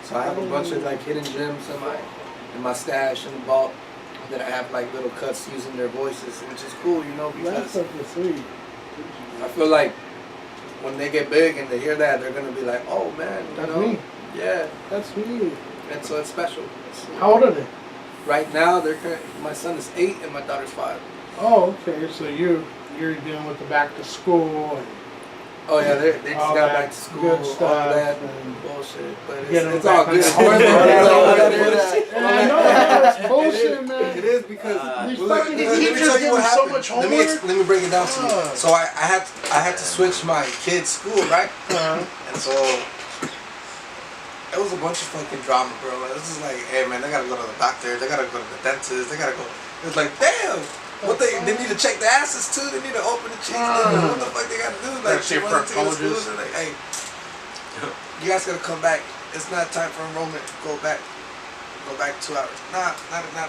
So I have a bunch of like hidden gems in my stash and vault that I have like little cuts using their voices, which is cool, you know,
That's
because
fucking sweet.
I feel like when they get big and they hear that, they're gonna be like, oh man, you
That's
know,
me.
yeah,
That's sweet.
and so it's special.
How old are they?
Right now, my son is 8 and my daughter's 5.
Oh, okay. So you're dealing with the back to school and
Oh yeah, they just
all
got
that
back to school,
good
all
stuff.
that
And
bullshit, but
Get 'em
it's all
back on
good.
the horse.
It's all
Yeah,
good.
I know that's bullshit, man.
It is because
These
well,
fucking
let me
teachers
tell you
give
what
them so
happened.
much
Let me
homework.
let me break it down to you.
Fuck.
So I had to switch my kid's school, right? And so it was a bunch of fucking drama, bro. Like, this is like, hey man, they gotta go to the doctor, they gotta go to the dentist, they gotta go. It was like, damn. What they need to check the asses too. They need to open the cheeks. What the fuck they gotta do? Like,
That's your
she went to the
proctologist.
schools and like, hey, you guys gotta come back. It's not time for enrollment. Go back 2 hours. Not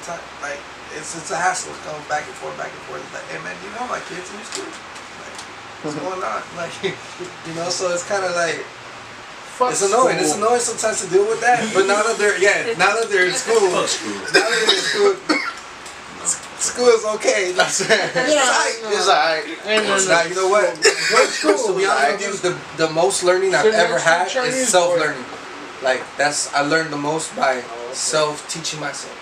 time. Like it's a hassle going back and forth. It's like, hey man, you know my kids in your school. Like, what's going on? Like, you know, so it's kind of like
Fuck
it's annoying.
school.
It's annoying sometimes to deal with that. But now that they're in school, school is okay. It's alright. Now you know what? To be honest with you, the most learning I've ever had is self-learning. Like I learned the most by self-teaching myself.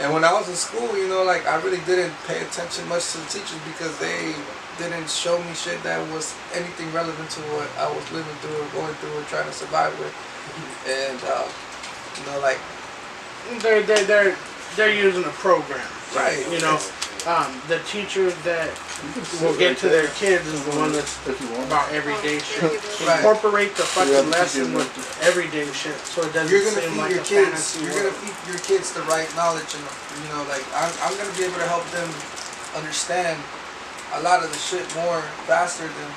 And when I was in school, you know, like I really didn't pay attention much to the teachers because they didn't show me shit that was anything relevant to what I was living through or going through or trying to survive with. And you know, like
They're using a program.
right,
You know, The teacher that will get to their kids is the one that's about everyday shit.
Right.
Incorporate the fucking lesson with everyday shit, so it doesn't seem like a fantasy
You're
world.
gonna feed your kids the right knowledge, and like I'm gonna be able to help them understand a lot of the shit more faster than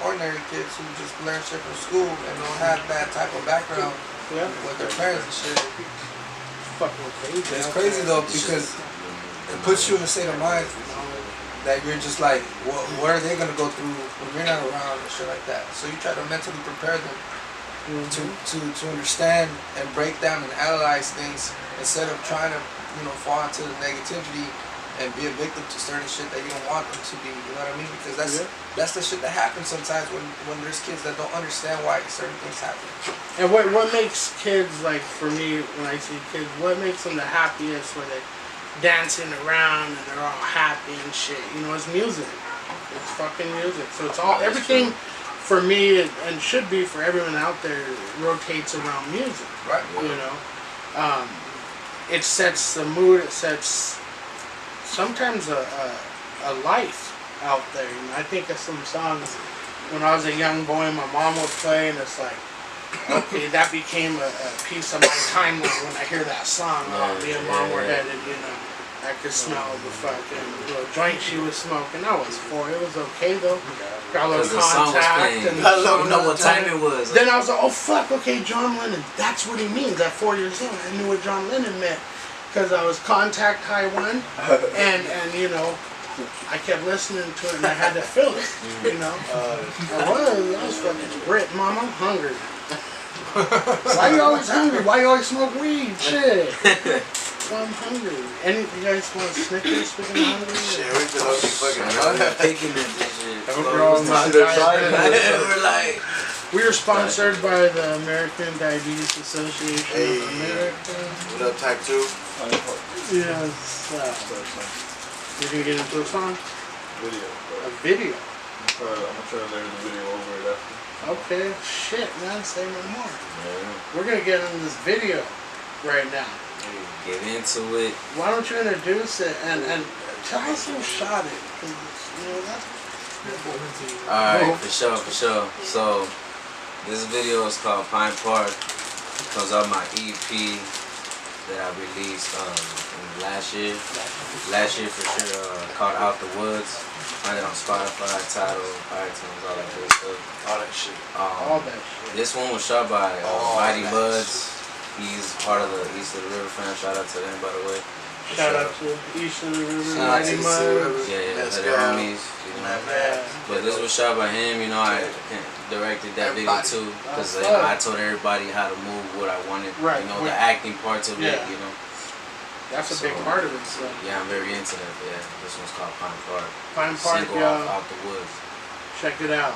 ordinary kids who just learn shit from school and don't have that type of background with their parents and shit.
Fucking crazy.
It's crazy though, because it puts you in a state of mind that you're just like, what are they gonna go through when you're not around and shit like that. So you try to mentally prepare them to understand and break down and analyze things instead of trying to fall into the negativity and be a victim to certain shit that you don't want them to be. You know what I mean? Because that's the shit that happens sometimes when there's kids that don't understand why certain things happen.
And what makes kids, like for me, when I see kids, what makes them the happiest when they're dancing around and they're all happy and shit? It's music. It's fucking music. So it's all, everything for me and should be for everyone out there rotates around music.
Right.
It sets the mood. It sets sometimes a life out there. I think of some songs when I was a young boy, my mom would play, and it's like, okay, that became a piece of my timeline when I hear that song. Me and mom were headed, I could smell the fucking little joint she was smoking. I was 4. It was okay though. Got a little contact. And
I don't know what time it was.
Then I was like, oh fuck, okay, John Lennon. That's what he means. At 4 years old, I knew what John Lennon meant. Because I was contact high 1, and I kept listening to it and I had to feel it, I was fucking Brit, mom, I'm hungry. Why you always hungry? Why you always smoke weed? Shit. Well, I'm hungry. You guys want Snickers speaking of hungry?
Shit, we just hope you fucking
picking this shit.
We are sponsored by the American Diabetes Association of America.
What up, type 2?
Yes. You're gonna get into a song?
Video.
A video?
I'm gonna try to layer the video over it after.
Okay. Shit, man. Say no more.
Yeah.
We're gonna get into this video right now.
Get into it.
Why don't you introduce it and tell us who shot it? That's
Alright, for sure. So, this video is called Pine Park. It comes out my EP that I released last year. Last year for sure, called Out the Woods. Find it on Spotify, Tidal, iTunes, all that good stuff.
All that shit.
all that shit.
This one was shot by Mighty Buds. He's part of the East of the River fam. Shout out to them, by the way.
Shout out to East of the River,
Shout out
Mighty
to
Buds.
Yeah, they're homies. But this was shot by him. I directed that video too, because I told everybody how to move what I wanted.
Right.
The acting parts of it.
That's a big part of it. So.
Yeah, I'm very into that. Yeah, this one's called Pine Park.
Pine Park,
Single
y'all.
Out the Woods.
Check it out.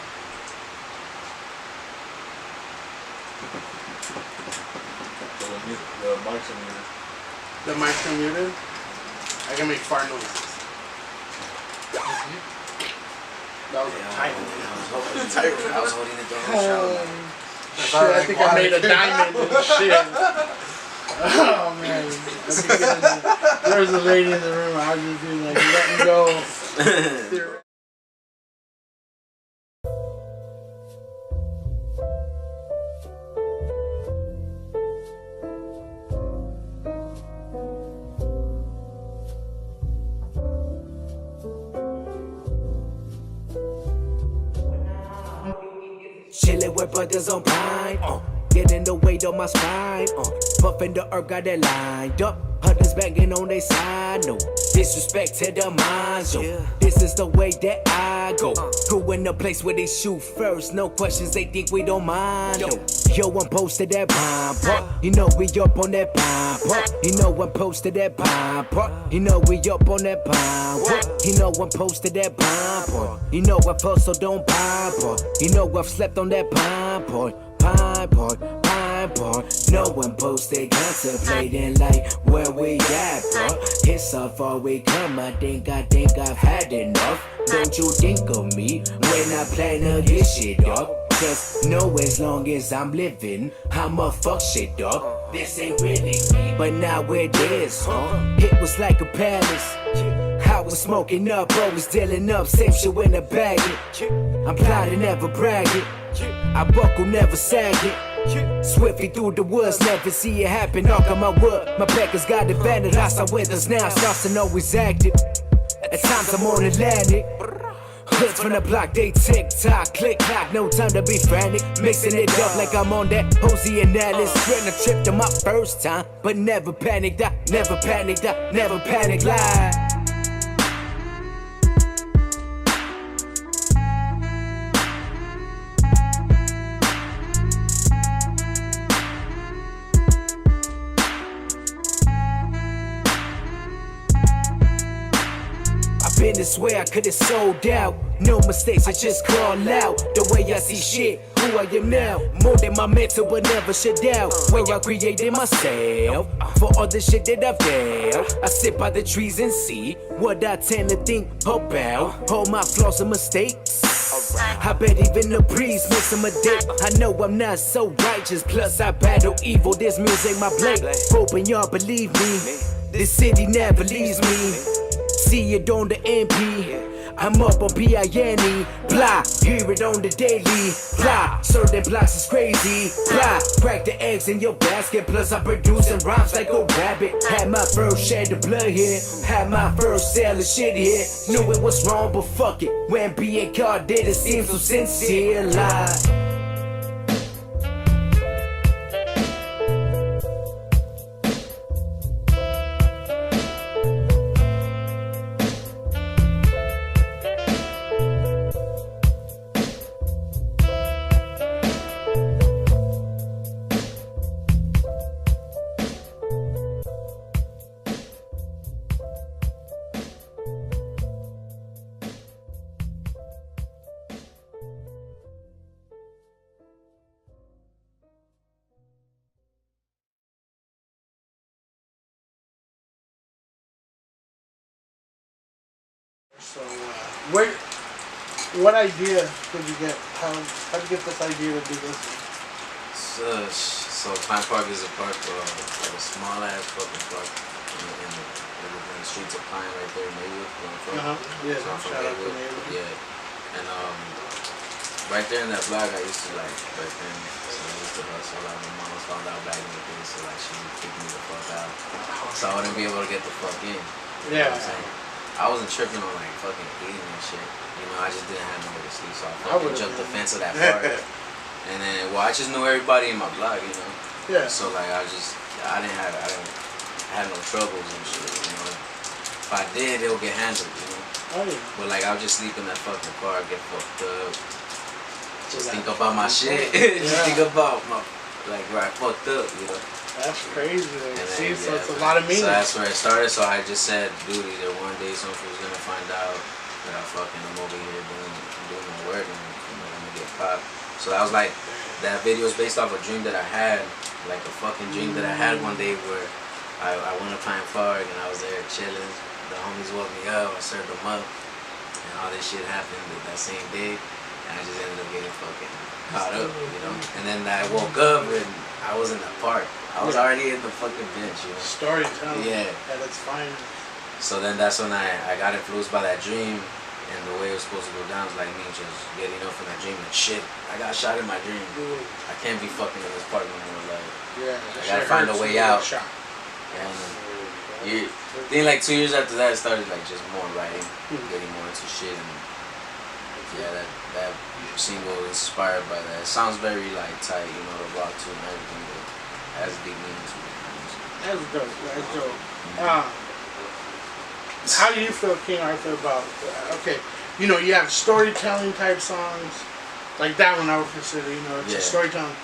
The mics are muted.
The mics are muted. I can make fart noises. That was a tight one.
I was holding it the whole show.
Shit, I think I made a diamond and shit. Oh man. There was a lady in the room, I was just be like, letting go.
Chillin' with brothers on pine, getting the weight on my spine, puffin' the herb, got that lined up. Hunters banging on they side, no disrespect to the minds, yo. This is the way that I go. Who in the place where they shoot first? No questions, they think we don't mind, yo. Yo, I'm posted at Pine Park. You know we up on that Pine Park. You know I'm posted at Pine Park. You know we up on that Pine Park. You know I'm posted at Pine Park. You know I've hustled on Pine Park. You know I've slept on that Pine Park. Pine Park. No one posted, contemplating like where we at, bro. It's how far we come, I think I've had enough. Don't you think of me when I plan to get shit up? Just know as long as I'm living, I'ma fuck shit up. This ain't really me, but now it is, huh? It was like a palace. I was smoking up, always dealing up, same shit when I bag it. I'm plotting, never bragging. I buckle, never sagging. Swiftly through the woods, never see it happen. Knock on my wood, my packers got advantage. I saw winters now, starts and always active. At times I'm on Atlantic. Hoods from the block, they tick tock, click clock, no time to be frantic. Mixing it up like I'm on that Hosey and Alice. Spreading a trip to my first time, but never panicked. I never panicked. I never panicked. Lie. Been this way, I could've sold out. No mistakes, I just call out. The way I see shit, who I am now. More than my mental, but never shut down. When y'all created myself, for all the shit that I've done, I sit by the trees and see what I tend to think about. All my flaws and mistakes. I bet even the breeze makes them a dick. I know I'm not so righteous, plus I battle evil. This music my blade, hoping y'all believe me. This city never leaves me. See it on the MP. I'm up on PINE. Blah, hear it on the daily. Blah, certain blocks is crazy. Blah, crack the eggs in your basket. Plus I'm producing rhymes like a rabbit. Had my first share of blood here. Had my first sale of shit here. Knew it was wrong, but fuck it. When being caught did it seem so sincere. Lie.
So, what idea did you get? How did you get this idea to do this?
So Pine Park is a park, like a small ass fucking park in the streets of Pine right there in Maywood, where I'm from.
Yeah,
so I'm from
shout out to
Maywood.
Maywood.
Yeah, and right there in that block, I used to like back then. So I used to hustle. Like my mom found out back in the day, so like she would kick me the fuck out, so I wouldn't be able to get the fuck in. You know what I'm saying? I wasn't tripping on like fucking eating and shit. You know, I just didn't have nowhere to sleep, so I fucking jumped the fence of that park. And then, well, I just knew everybody in my block, you know.
Yeah.
So like, I didn't have no troubles and shit, you know. If I did, it would get handled, you know.
Oh yeah.
But like, I would just sleep in that fucking car, get fucked up. Just think about my shit. Just think about my, like, where I fucked up, you know.
That's crazy. See,
then,
so it's a lot of meaning.
So that's where it started. So I just said, dude, either one day someone was gonna find out that I'm over here doing my work and I'm gonna get popped. So that was like, that video is based off a dream that I had, like a fucking dream that I had one day where I went to Pine Park and I was there chilling. The homies woke me up, I served them up, and all this shit happened that same day, and I just ended up getting fucking caught up, you know. And then I woke up and I was in the park. I was already in the fucking bench, you know.
Storytelling.
Yeah.
That's fine.
So then that's when I got influenced by that dream, and the way it was supposed to go down was like me just getting up from that dream and shit. I got shot in my dream. I can't be fucking in this park no more. Like, I gotta find a way out. And I think like 2 years after that, I started like just more writing, getting more into shit, and yeah, that single is inspired by that. It sounds very like tight, you know, the rock too and everything, but it has deep meaning to it.
That's dope. That's dope. How do you feel, King Arthur, about okay? You know, you have storytelling type songs, like that one I would consider. You know, it's a storytelling,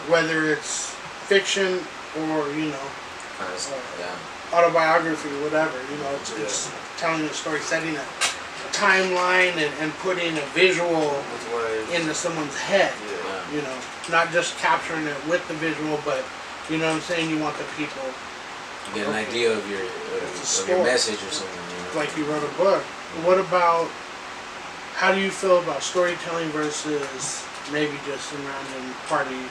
whether it's fiction or you know, autobiography, whatever. You know, it's telling a story, setting a timeline, and putting a visual into someone's head. You know, not just capturing it with the visual, but you know what I'm saying. You want the people
to get an idea of your message or something. You know?
Like you wrote a book. What about? How do you feel about storytelling versus maybe just some random party,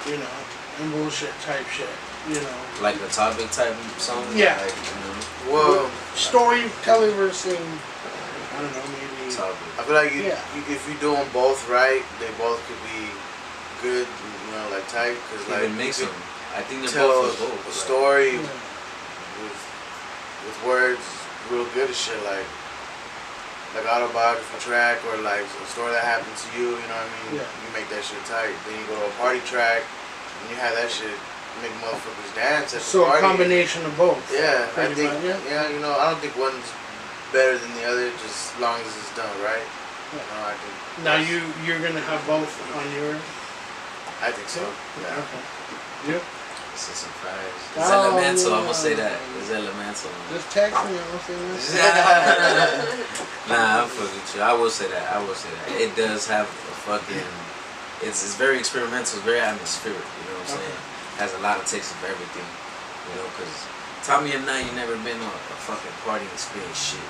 you know, and bullshit type shit? you know.
Like a topic type song?
Yeah.
Like, you know,
Well,
Storytelling versus, I don't know, maybe.
topic.
I feel like
Yeah.
if you do them both right, they both could be good, you know, like tight. Cause
You
like
can mix
you
them. I think they're
tell
both for both.
a story
Yeah.
with words, real good as shit, like autobiography track or like a story that happened to you. You know what I mean?
Yeah.
You make that shit tight. Then you go to a party track and you have that shit make motherfuckers dance at the
So
party.
a combination of both.
Yeah, I
pretty
think.
much,
Yeah, you know, I don't think one's better than the other, just as long as it's done right.
Yeah.
You know, I think.
Now you're gonna have both on yours.
I think so. Yeah.
Okay. You?
It's a surprise.
Oh,
It's elemental. I'm
yeah.
gonna say that. It's elemental.
Just text me. I'm saying that.
Nah, I'm fucking with you. I will say that. I will say that. It does have a fucking. It's very experimental. It's very atmospheric. You know what I'm saying? Has a lot of takes of everything. You know, because tell me if not, you never been on a fucking party and experienced shit.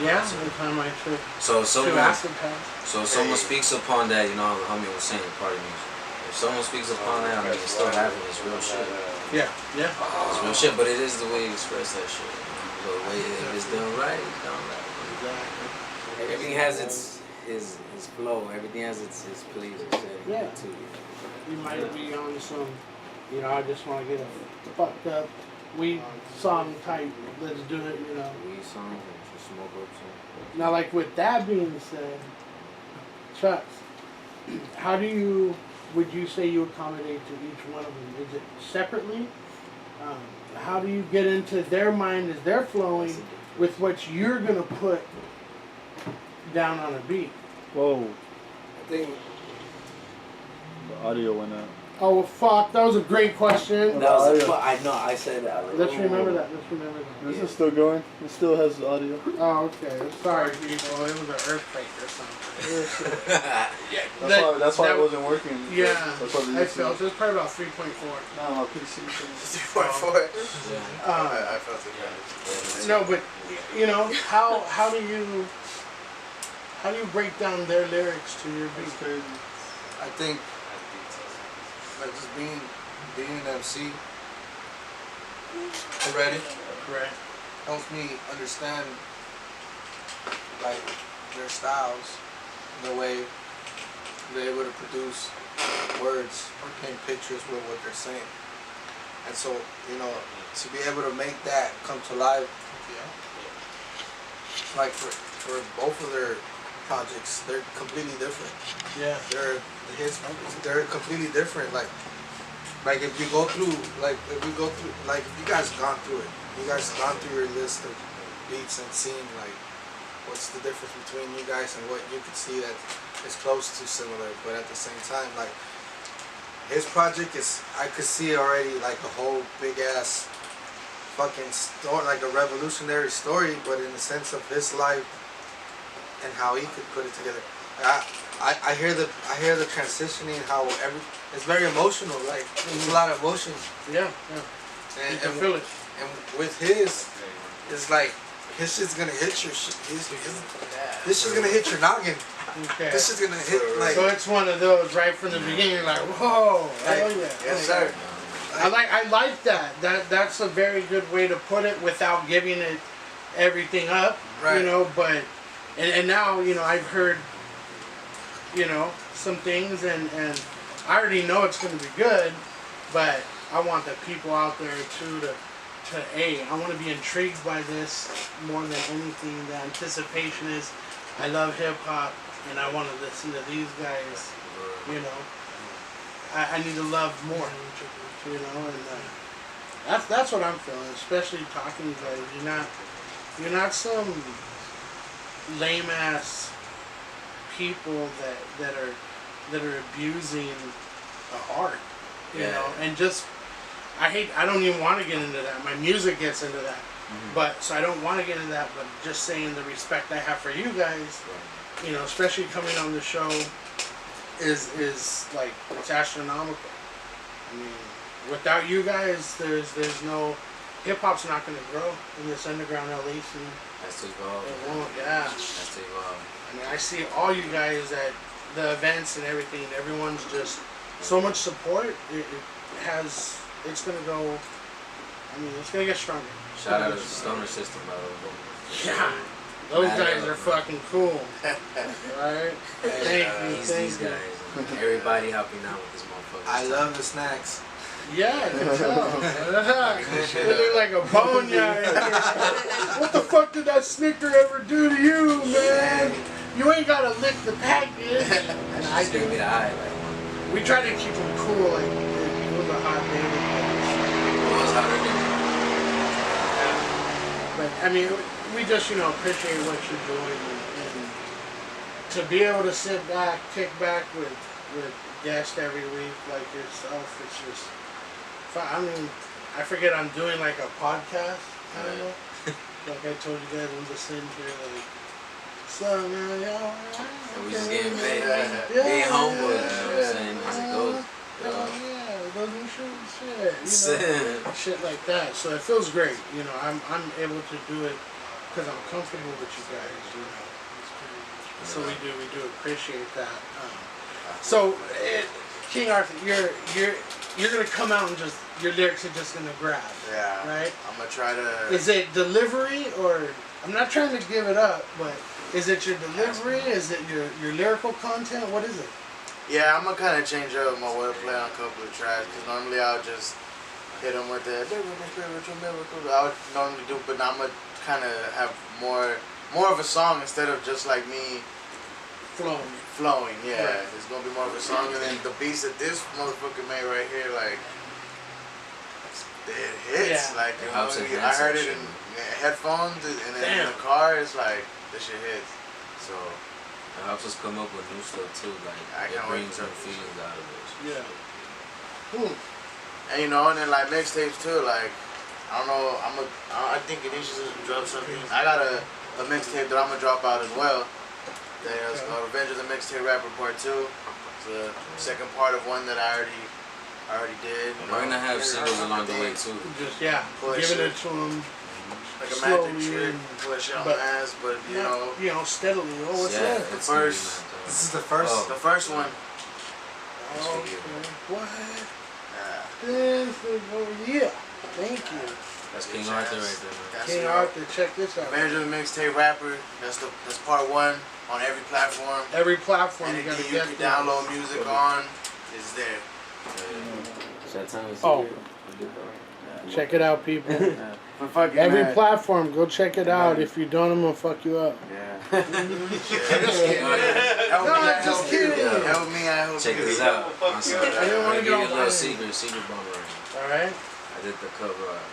You know
Yeah,
what I'm saying?
the time I took
So if
two
someone,
acid pads.
so if someone speaks upon that, you know, the homie was saying party music. If someone speaks upon that, I mean, it's still happening. It's real shit.
Yeah, yeah.
It's real shit, but it is the way you express that shit. You know, the way if it's done right, it's done right.
Exactly.
Everything has his flow. Everything has its pleasing setting
Yeah.
too.
You might be on some, you know, I just want to get a fucked up weed song type. Let's do it, you know.
Weed songs and just smoke up some.
Now, like with that being said, Chuxs, how do you, would you say you accommodate to each one of them? Is it separately? How do you get into their mind as they're flowing with what you're going to put down on a beat?
Whoa,
I think
the audio went out.
Oh, well, fuck, that was a great question.
that was I know. I said that. Like,
Let's remember that. Let's remember that.
This is still going. It still has audio.
Oh, okay. Sorry, people. It was an earthquake or something. Yeah,
That's why it wasn't working.
Yeah,
That's why
I felt it was probably about 3.4.
No, my PC.
3.4. I felt it.
No, but you know how do you break down their lyrics to your beat?
Crazy.
I think like just being an MC already
Right.
helps me understand like their styles, the way they're able to produce words or paint pictures with what they're saying. And so, you know, to be able to make that come to life, like for both of their projects, they're completely different.
Yeah.
They're completely different. Like if you go through, if you guys gone through it, you guys gone through your list of beats and seen like what's the difference between you guys and what you could see that is close to similar, but at the same time, like his project is, I could see already like a whole big ass fucking story, like a revolutionary story, but in the sense of his life and how he could put it together. I hear the transitioning, how it's very emotional, like there's a lot of emotions.
Yeah. You can feel it.
And with his, it's like his shit's gonna hit your shit. His shit's gonna hit your noggin.
Okay.
This shit's gonna hit like.
So it's one of those right from the beginning, like whoa, hell yeah.
Yes, sir.
I like that. That's a very good way to put it without giving it everything up.
Right.
You know, but and now, you know, I've heard, you know, some things and I already know it's gonna be good, but I want the people out there too to I want to be intrigued by this more than anything. The anticipation is, I love hip hop and I want to listen to these guys. You know, I need to love more. You know, and that's what I'm feeling, especially talking to you guys. You're not some lame ass people that are abusing the art. You know, and just. I don't even want to get into that. My music gets into that. But, so I don't want to get into that, but just saying the respect I have for you guys, you know, especially coming on the show, is like, it's astronomical. I mean, without you guys, there's no, hip-hop's not going to grow in this underground LA scene.
Has to evolve.
It won't, yeah.
Has to evolve.
I mean, I see all you guys at the events and everything, and everyone's just, so much support. It has it's gonna go. I mean, it's gonna get stronger.
Shout out to Stoner System, by the way.
Yeah, those guys are fucking cool. Right? Thank you,
These guys. Everybody helping out with this motherfucker.
I love the snacks.
Yeah, I can tell. They look like a boneyard. What the fuck did that Snicker ever do to you, man? You ain't gotta lick the package. And I
Just gave me the eye, like.
we try to keep them cool, like it was a hot day.
It was hotter than
But I mean, we just appreciate what you're doing, and to be able to sit back, kick back with guests every week like yourself, it's just. I mean, I forget I'm doing like a podcast. I don't know. Like I told you guys, I'm just sitting here like, so man, y'all.
And we just getting paid, being humble, you know what I'm saying, as it goes.
Yeah, those shit, shit like that. So it feels great, I'm able to do it because I'm comfortable with you guys, So we do appreciate that. So King Arthur, you're gonna come out and just your lyrics are just gonna grab.
Yeah.
Right.
I'm gonna try to.
Is it delivery or I'm not trying to give it up, but is it your delivery? Is it your lyrical content? What is it?
Yeah, I'm gonna kind of change up my wordplay on a couple of tracks because normally I'll just hit them with the spiritual miracle. I would normally do, but now I'm gonna kind of have more of a song instead of just like me flowing. Yeah, right. It's gonna be more of a song, and then the beats that this motherfucker made right here, like it hits.
Yeah.
Like I heard it in headphones, and then in the car, it's like this shit hits. So.
It helps us come up with new stuff too, like it brings our feelings out of it.
Yeah.
And and then like mixtapes too, like I don't know, I think Ganesha's gonna drop something. I got a mixtape that I'm gonna drop out as well. There's Revenge of the Mixtape Rapper Part 2. It's the second part of one that I already did.
We're gonna have singles along the way too.
Just giving it to them.
Like a magic trick, push on the ass, but
steadily. Oh, what's that?
The first.
This is the first.
Oh. The first one.
Okay. What? This is Thank you.
That's King Arthur right there. Man.
King Arthur, check this out.
Revenge of the Mixtape Rapper. That's part 1 on every platform.
Every platform you
Anything
gotta
you
get.
can download music on is there.
Check it out, people.
Every
platform, go check it out. If you don't, I'm gonna fuck you up.
Yeah.
Just kidding.
Help me, I hope
Check
you.
this out. I
didn't want to get off
a little secret bomber.
All right.
I did the cover art.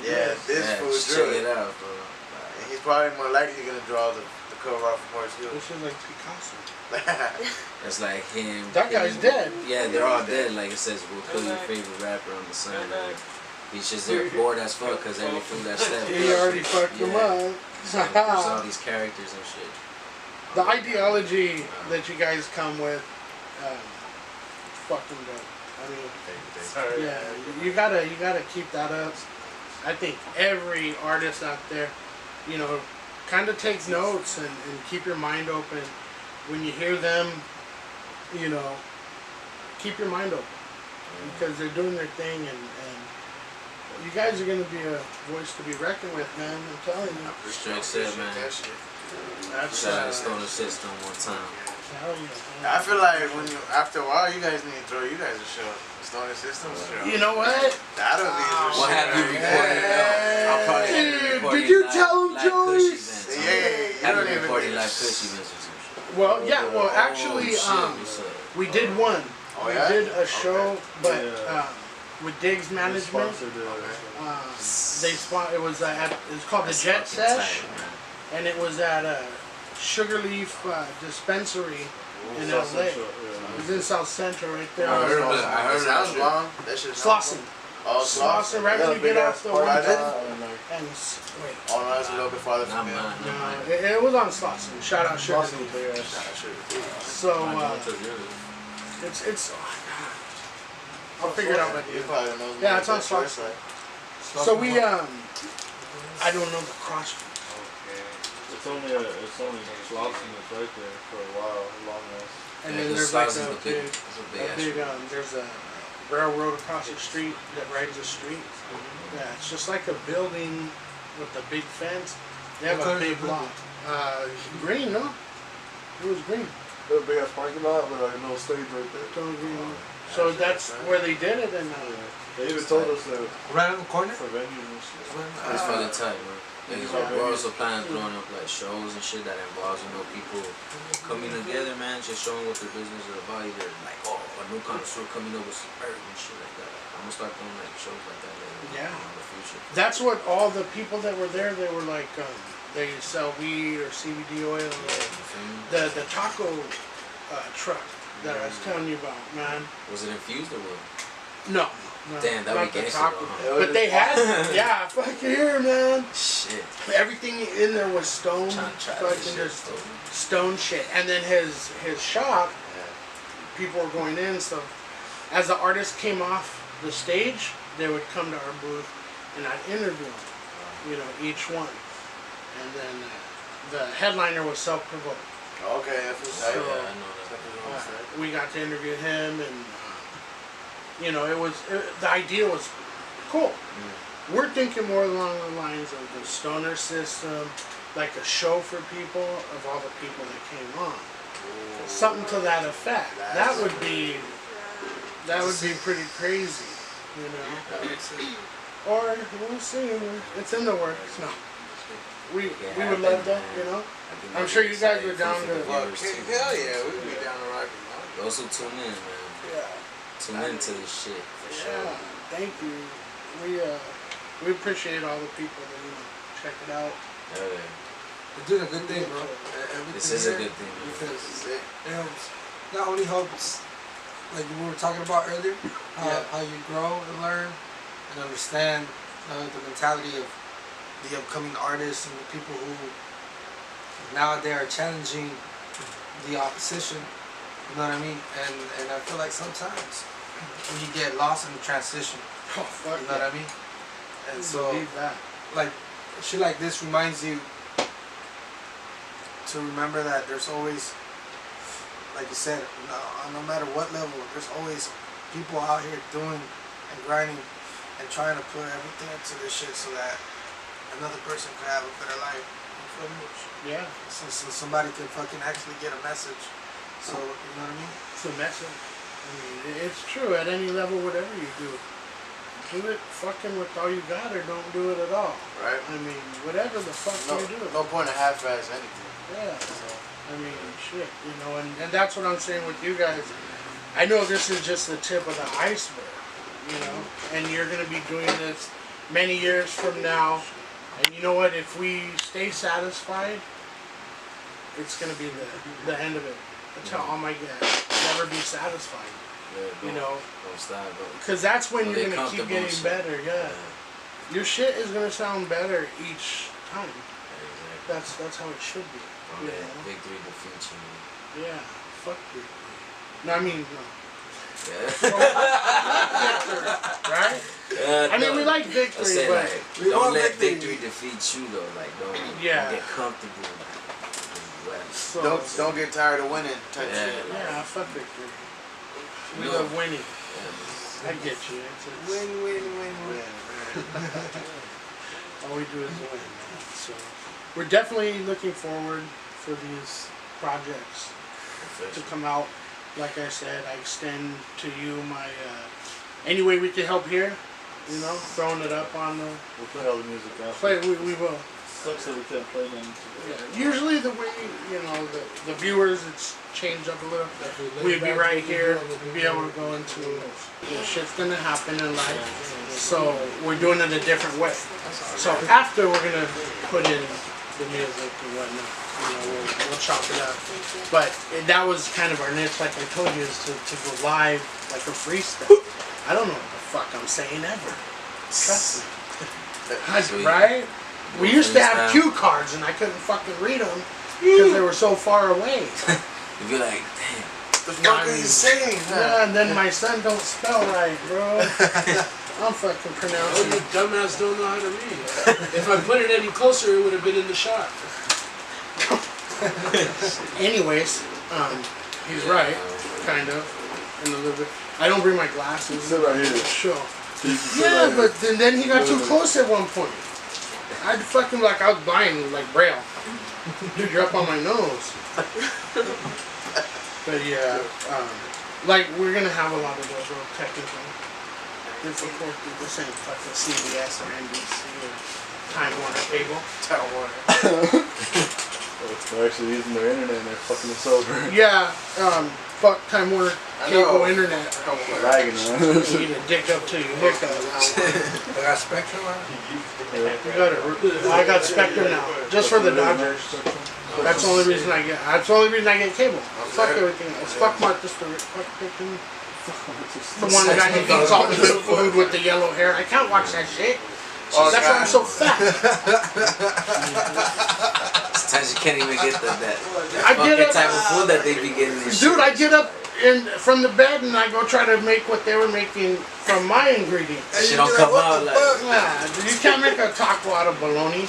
Yeah, this fool drew
check
it.
it out, bro.
And he's probably more likely gonna draw the cover art for part 2.
This is like Picasso.
It's like him.
That guy's dead.
Yeah, they're all dead. Like it says, we'll kill your favorite rapper on the sign. He's just there bored as fuck because every fool that stepped.
He already fucked him up.
So there's all these characters and shit.
The ideology that you guys come with, fucking dope. I mean, you gotta keep that up. I think every artist out there, kind of takes notes and keep your mind open. When you hear them, keep your mind open because they're doing their thing and you guys are gonna be a voice to be reckoned with, man. I'm telling you.
Straight said, man.
That's
shout out to Stoner System one time.
I feel like after a while, you guys need to throw you guys a show. Stoner System show.
You know what?
That'll be the show.
What have you recorded? I'll probably have you recording
did you tell him, Joey?
Have you recording live Kush events or some shit?
Well, actually, we did one. We did a show, but with Diggs Management, it was called the Jet Sesh, and it was at a Sugarleaf dispensary in LA. It was in South Central, right there.
I heard
that was long.
Slauson.
Oh,
Slauson, right when you get off the one. And wait.
Oh no, that's a little bit farther from me.
No, it was on Slauson. Shout out Sugarleaf. So it's. I'll figure it out by
you. Probably know.
Yeah, it's on Slauson. So we I don't know the cross.
It's only Slauson that's right there for a while, long ass.
And then there's like a big there's a railroad across the street that rides the street. Yeah, it's just like a building with a big fence. They have a big lot. Green, no? It was green.
The big ass parking lot with like no stage right there.
Totally green. So that's where they did it, and
They even told us that
Right on the corner?
for venues and shit.
It's fucking tight, man. And we're also planning on throwing up like shows and shit that involves, people coming together, man, just showing what their business is about. Either like, a new connoisseur coming up with some herb and shit like that. I'm gonna start doing like shows like that later in the future.
that's what all the people that were there. They were like, they sell weed or CBD oil. The taco truck that I was telling you about, man.
Was it infused or what?
No.
Damn, that would be gangster though, huh?
But they had, fuck here, man.
Shit.
Everything in there was stone, fucking just stone shit. And then his shop, people were going in. So as the artists came off the stage, they would come to our booth, and I'd interview them, each one. And then the headliner was self-provoked.
Okay, that's what's
So,
I know that.
we got to interview him, and the idea was cool. We're thinking more along the lines of the stoner system, like a show for people of all the people that came on. Something to that effect. That would be pretty crazy, Or we'll see. It's in the works. No, we would love that, I'm sure you guys were down to.
Hell yeah, we'd be down to rock it.
Also tune in, man.
Yeah.
Tune into this shit for sure.
Thank you. We appreciate all the people that check it out.
Hell yeah.
You're doing a good thing, bro.
This is a good thing, man.
Because it helps. Not only helps, like we were talking about earlier, how you grow and learn and understand the mentality of the upcoming artists and the people who nowadays are challenging the opposition. You know what I mean? And I feel like sometimes when you get lost in the transition, you know what I mean? And so, like, shit like this reminds you to remember that there's always, like you said, no matter what level, there's always people out here doing and grinding and trying to put everything into this shit so that another person could have a better life. You feel me?
Yeah.
So somebody could fucking actually get a message. So, you know what I mean?
It's a message. I mean, it's true at any level, whatever you do. Do it fucking with all you got or don't do it at all.
Right.
I mean, whatever the fuck you do.
No point in half-ass anything.
Yeah. I mean, shit, and that's what I'm saying with you guys. I know this is just the tip of the iceberg, and you're going to be doing this many years from now. And you know what? If we stay satisfied, it's going to be the end of it. I tell all my guys, never be satisfied.
Yeah, don't stop, bro.
Because that's when you're going to keep getting better, Your shit is going to sound better each time.
Yeah, exactly.
That's how it should be.
Victory defeats you.
Yeah, fuck victory. No, I mean, no.
Yeah.
Right? I mean, we like victory, but
we don't let victory defeat you, though. Like, don't get comfortable.
So,
don't get tired of winning. Type shit.
Yeah, fuck victory. We love winning. Yeah. I get you. It's win. All we do is win, man. So we're definitely looking forward for these projects to come out. Like I said, I extend to you my any way we can help here. Throwing it up on the.
We'll play all the music out.
We will.
Sucks that we can't play them.
Yeah. Usually the way the viewers, it's changed up a little. We'd be right here, be able to go into shit's gonna happen in life. So we're doing it a different way. So after we're gonna put in the music and whatnot, we'll chop it up. But that was kind of our niche, like I told you, is to go live like a freestyle. I don't know what the fuck I'm saying ever. Trust me. Right? We used to have cue cards and I couldn't fucking read them because they were so far away.
You'd be like, damn.
The fuck are you saying?
Yeah, and then my son don't spell right, bro. I'm fucking pronouncing.
Oh, you dumbass don't know how to read. If I put it any closer, it would have been in the shot.
Anyways, he's right, kind of, in a little bit. I don't bring my glasses.
Sit right here.
Sure.
You can sit
Yeah,
right
but then he got too close at one point. I'd fucking like I was blind like Braille. Dude, you're up on my nose. But yeah, like we're gonna have a lot of those real technical difficulty. This ain't fucking CBS or NBC or Time Warner cable.
Time Warner.
They're actually using their internet and they're fucking us over.
Yeah, fuck Time Warner cable internet.
Lagging, man.
You need to dick up till you hiccup.
They got Spectrum on?
I got Spectrum now, just for the Dodgers. That's the only reason I get. That's the only reason I get cable. Fuck everything else. Fuck Martha Stewart. Fuck freaking the one guy who eats all the food with the yellow hair. I can't watch that shit. That's why I'm so fat.
Sometimes you can't even get that
I get
fucking
up,
type of food that they be getting.
Dude, I get up from the bed and I go try to make what they were making from my ingredients.
Shit don't come out like.
Nah, dude, you can't make a taco out of bologna.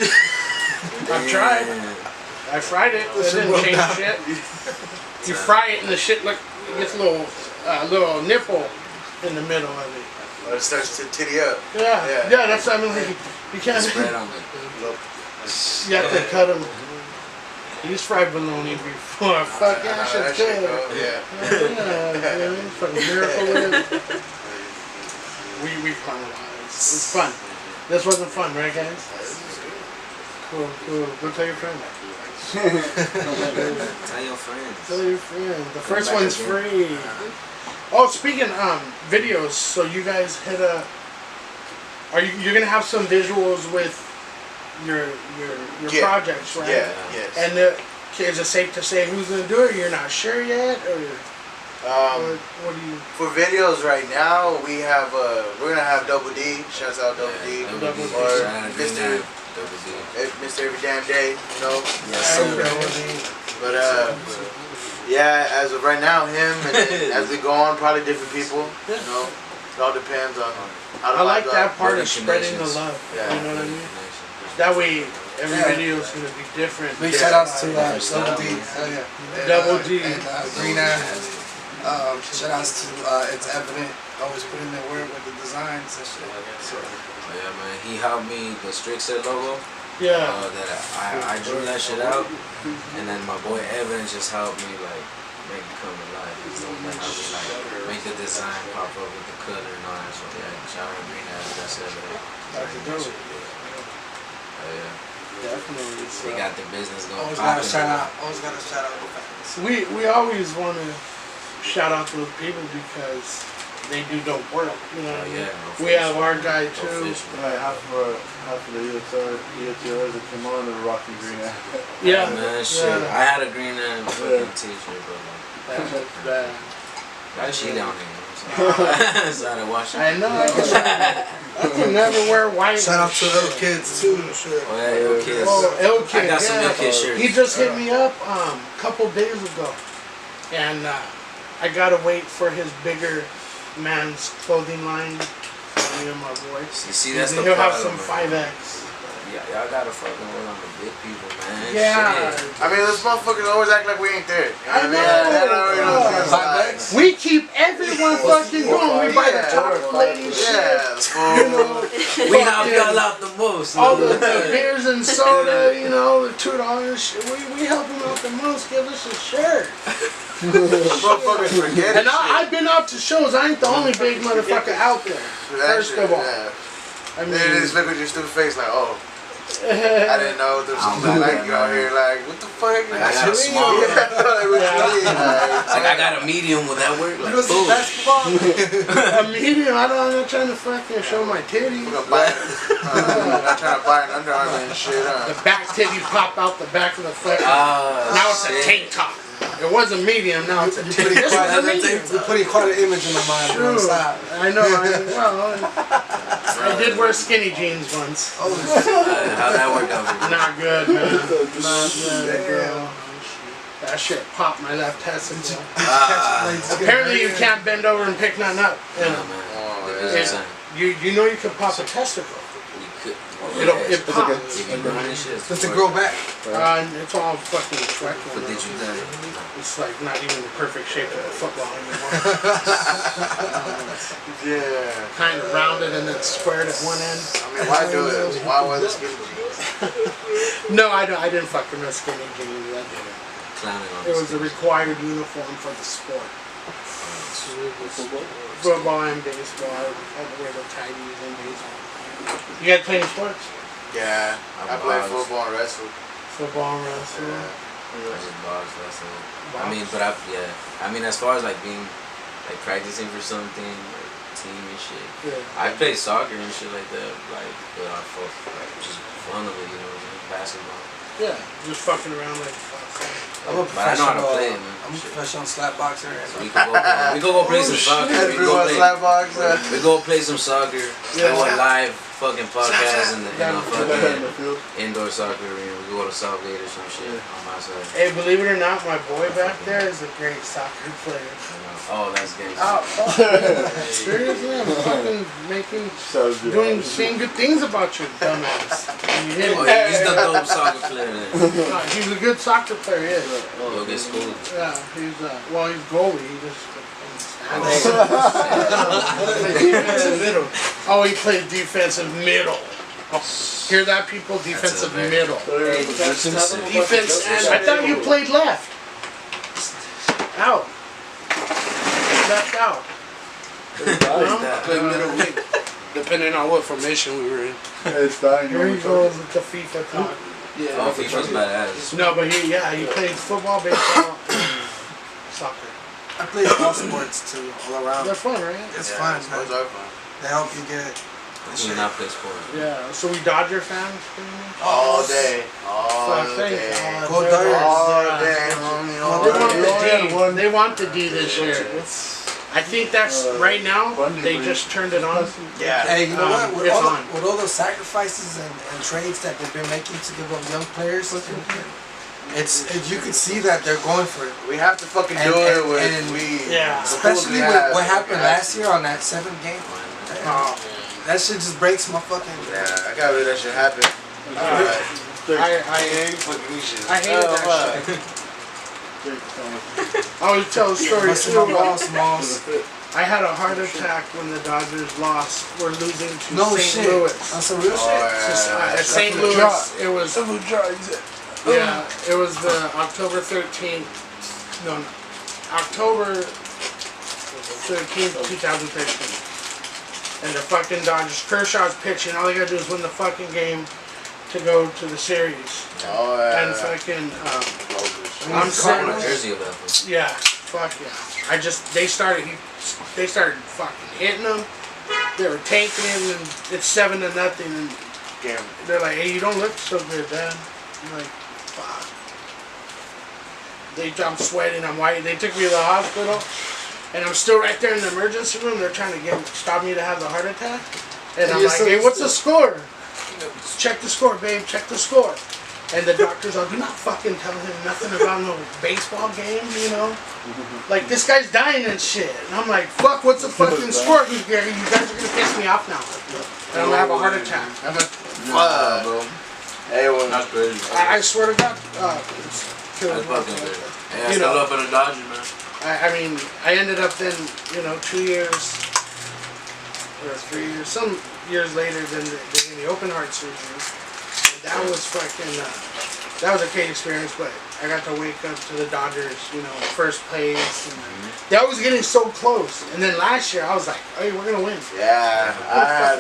I've tried. I fried it. It didn't change shit. You fry it and the shit gets a little nipple in the middle of it.
It starts to titty up.
Yeah, that's what I mean. Like, you can't.
Spread on it.
You have to cut them. He's fried bologna before. Fuck yeah, that shit's good. Yeah, fucking miracle with it. We've fun a lot. It's fun. This wasn't fun, right, guys? Cool. Go tell your friend.
Tell your friends.
Tell your friend. The first one's free. Oh, speaking videos, so you guys hit you're gonna have some visuals with your projects, right?
Yeah, yes.
And is it safe to say who's gonna do it? You're not sure yet, or what do you?
For videos right now, we're gonna have Double D. Shouts out Double D. Or Mr. Mr. Every Damn Day, you know.
Yes, sir.
But yeah, as of right now, him, and then as we go on, probably different people. You know, it all depends on how the
I like
vibe
that
goes.
part of spreading the love.
Yeah.
You know what I mean? That way, every video is gonna be different.
Big shout outs to Double D. Hell yeah.
Double D.
And Green Ass. Shout outs to It's Evident. Always put in their work with the designs and shit. So,
yeah, man. He helped me the Chuxs logo.
Yeah.
That I drew that shit out, and then my boy Evan just helped me like make it come to life. So that helped me like make the design pop up with the color and all that. So yeah, shout out to Green Ass. That's Evan.
That's dope.
Yeah.
Definitely. So.
They got the business going.
always gotta shout out the fans.
We always want to shout out those people because they do dope work. You know what I mean? We have our guy too.
Like half of the EOTRs that came on are rocking Green Ass.
Yeah,
man, shit.
Yeah.
I had a Green Ass fucking t-shirt, but like,
That's bad.
got shit down there. So I had to wash it.
I know. I can never wear white.
Shout out to Ill Kids too. Sure.
Oh yeah, Ill Kids.
Oh, Ill Kids.
I got some Ill Kids shirts.
He just hit me up a couple days ago, and I gotta wait for his bigger man's clothing line. For me and my boys.
You see, that's the
He'll
problem.
have some 5X.
Yeah, y'all gotta fucking wait on the big people, man.
Yeah.
Shit.
I mean, those motherfuckers always act like we ain't there. You
I
know what I mean?
know.
Like,
We keep everyone fucking going. We buy the chocolate and shit.
yeah,
You know,
We help y'all out the most.
all the beers and soda, you know, the $2 shit. We help them out the most. Give us a shirt.
motherfuckers forget
And
shit.
I've been out to shows. I ain't the only big motherfucker out there.
That
First
shit,
of all,
yeah.
I
Then they just look at your stupid face like, oh, I didn't know there was something like you out here. Like, what the fuck?
Like, I got a small.
Like, what you mean?
Like I got a medium. Will that work? Like, boom.
a medium. I'm not trying to fucking show my titties.
We're gonna buy it. Not trying to buy an Under Armour and shit.
The back titties pop out the back of the fucking.
Ah,
Now it's a
shit.
tank top. It was a medium. Now it's a tank. This was a medium.
You're putting quite an image in my mind.
True.
Stop.
I know. I did wear skinny jeans once.
Oh,
How'd that work out for you?
Not good, man. Not good, bro. That shit popped my left testicle. Apparently, you can't bend over and pick nothing up.
Nah,
And
man.
you know you can pop a testicle.
You could.
It pops.
If you burn this shit,
Does it grow back?
It's all fucking
But did
freckles.
you
it's like not even the perfect shape of a football anymore.
Yeah.
Kind of rounded and then squared at one end.
I mean, why do it? Why wear the skinny jeans?
No, I didn't fucking know skinny jeans. I didn't.
Clowning on
It was a required uniform for the sport. Football and baseball. I had to wear the tighties and baseball. You guys play any sports?
Yeah, I play football and wrestle.
Football and wrestle.
I just box, that's it. I mean, but I mean, as far as like being, like practicing for something, like team and shit.
Yeah.
I play soccer and shit like that, like, but I fuck, like, just fun of it, you know, just basketball.
Yeah, just fucking around like
I'm a
But I know how to
professional.
play it, man.
I'm a professional slap boxer.
So we could go play some soccer. We go play some soccer.
Yeah.
Go a live fucking podcast in the fucking
field.
indoor soccer arena. We go to Southgate or some shit on my side.
Hey, believe it or not, my boy back there is a great soccer player.
Oh, that's Ganesha.
Oh, seriously, I'm fucking saying good things about you, dumbass. And you hit
Oh,
him.
yeah, he's the dope soccer player then.
No, he's a good soccer player, yeah.
You'll get schooled.
Yeah, he's he's goalie. He just defensive middle. Oh, he plays defensive middle. Oh, hear that, people? Defensive middle. Defense. I thought you played left. Out. Left out.
Play middle wing, depending on what formation we were in.
It's dying.
Here he goes with the FIFA talk.
Yeah.
Oh, FIFA's badass.
No, but he played football, baseball, and soccer.
I play all sports too, all around.
They're fun, right?
It's fun.
Sports are fun.
They help you get.
We do not play sports.
Yeah. So we Dodger fans, pretty much.
All day. All
Fuck,
day.
Go Dodgers.
All day, homie.
They want the D this year. I think that's right now. They just turned it on.
Yeah.
Hey, you know what?
It's on.
With all those sacrifices and trades that they've been making to give up young players, you can see that they're going for it.
We have to fucking do it when we.
Yeah.
Especially with what happened last year on that 7th game.
Oh,
That shit just breaks my fucking.
Yeah, I can't believe that shit happened.
I hated that shit. I always tell the story too. I had a heart attack when the Dodgers lost. We're losing to St. Louis.
That's some real shit.
At St. Louis, it was. Yeah, it was the October 13th. No, October 13th, 2013. And the fucking Dodgers, Kershaw's pitching. All they gotta do is win the fucking game to go to the series.
Oh, yeah.
And fucking,
I'm sitting in jersey of that.
yeah, fuck yeah. They started fucking hitting them. They were tanking him, and it's 7-0. And they're like, hey, you don't look so good, Dad. I'm like, fuck. I'm sweating, I'm white. They took me to the hospital. And I'm still right there in the emergency room. They're trying to stop me to have the heart attack. And I'm like, hey, what's the score? Check the score, babe. Check the score. And the doctor's like, do not fucking tell him nothing about no baseball game, you know? Like, this guy's dying and shit. And I'm like, fuck, what's the fucking score? You guys are going to piss me off now. And I'm going to have a heart attack.
Nah, bro. Hey, well,
That's crazy.
I swear to God.
That's fucking good. Hey, I
You
still
know.
up in the Dodgers, man.
I mean, I ended up then, 2 years or 3 years, some years later, then they gave me open heart surgery. And that was fucking, that was a great experience, but I got to wake up to the Dodgers, first place. And that was getting so close. And then last year, I was like, hey, we're going to win.
yeah, I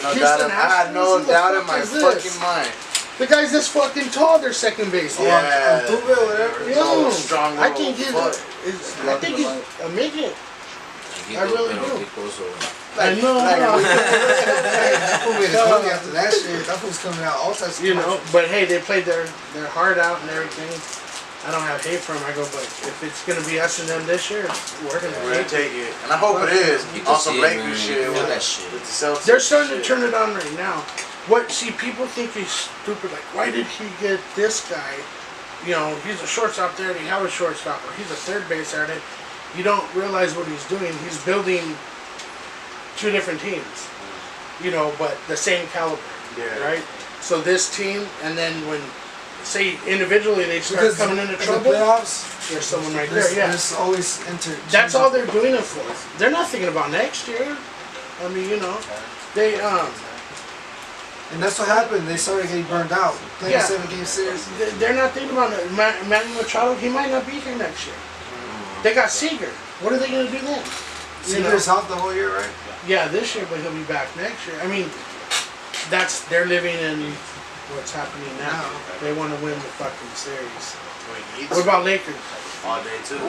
had no doubt in my fucking mind.
The guy's this fucking tall, their second base.
Yeah.
Whatever.
So strong.
I think he's a midget. I really do. I know.
After that shit, that was coming out all types of
But hey, they played their heart out and everything. I don't have hate for them. I go, but if it's gonna be us and them this year, we're gonna
take it. And I hope it is. On some Lakers shit.
With that shit.
With the Celtics.
They're starting to turn it on right now. People think he's stupid. Like, why did he get this guy? He's a shortstop there, and he have a shortstop, or he's a third base there. You don't realize what he's doing. He's building two different teams, but the same caliber, right? So this team, and then when, say, individually they start coming into trouble.
The playoffs,
there's someone right there. Yeah,
There's always
that's all they're doing it for. They're not thinking about next year. I mean, you know, they
And that's what happened. They started getting burned out. Playing 7-game series.
They're not thinking about it. Manny Machado, he might not be here next year. They got Seager. What are they going to do then?
Seager's out the whole year, right?
Yeah, this year, but he'll be back next year. I mean, they're living in what's happening now. They want to win the fucking series. What about Lakers?
All day too.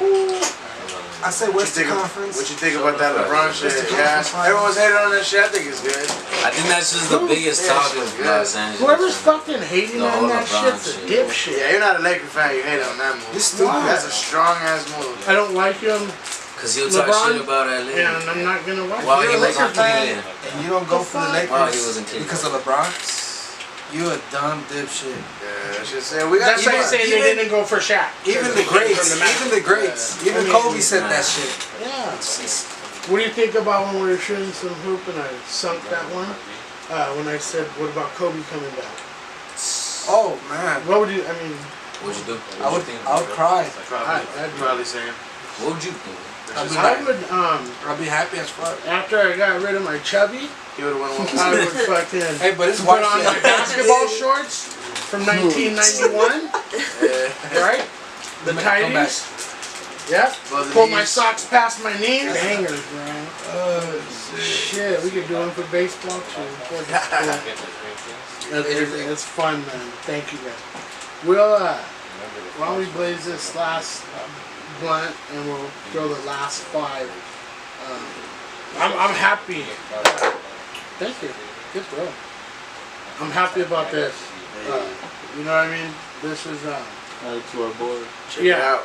I say Western Conference.
What you think about that LeBron shit? Yeah, everyone's hating on that shit. I think it's good.
I think that's just the biggest talk of Los Angeles.
Whoever's fucking hating
The
on
whole
that
LeBron
shit's a
shit.
dipshit.
Yeah, you're not a Laker fan. You hate on that move.
You're stupid.
That's a strong ass move.
I don't like him.
Cause he'll talk
LeBron,
shit about LA.
And I'm not gonna watch
While
it.
he was on Cleveland.
And you don't go for the Lakers
While he was in Cleveland.
because of LeBron? You a dumb dipshit.
Yeah, that's just saying. We got
That's like saying they didn't go for Shaq.
Even the greats. Even Kobe said that shit.
Yeah. What do you think about when we were shooting some hoop and I sunk that one? When I said, what about Kobe coming back?
Oh man.
What would you, I mean...
What'd you do?
I would cry.
I'd probably say.
What would you think?
I'd be happy as fuck.
After I got rid of my chubby,
He would have won one.
I would fucking
Hey, but it's
put on my basketball shorts from 1991, right? The tighties. Yeah. Pull my socks past my knees. Bangers, bro. Shit, we could do one for baseball too. It's fun, man. Thank you, guys. We'll why don't we blaze this last blunt and we'll throw the last 5. I'm happy. Thank you. Good bro. I'm happy about this. You know what I mean? This is
Add it to our board.
Check it out.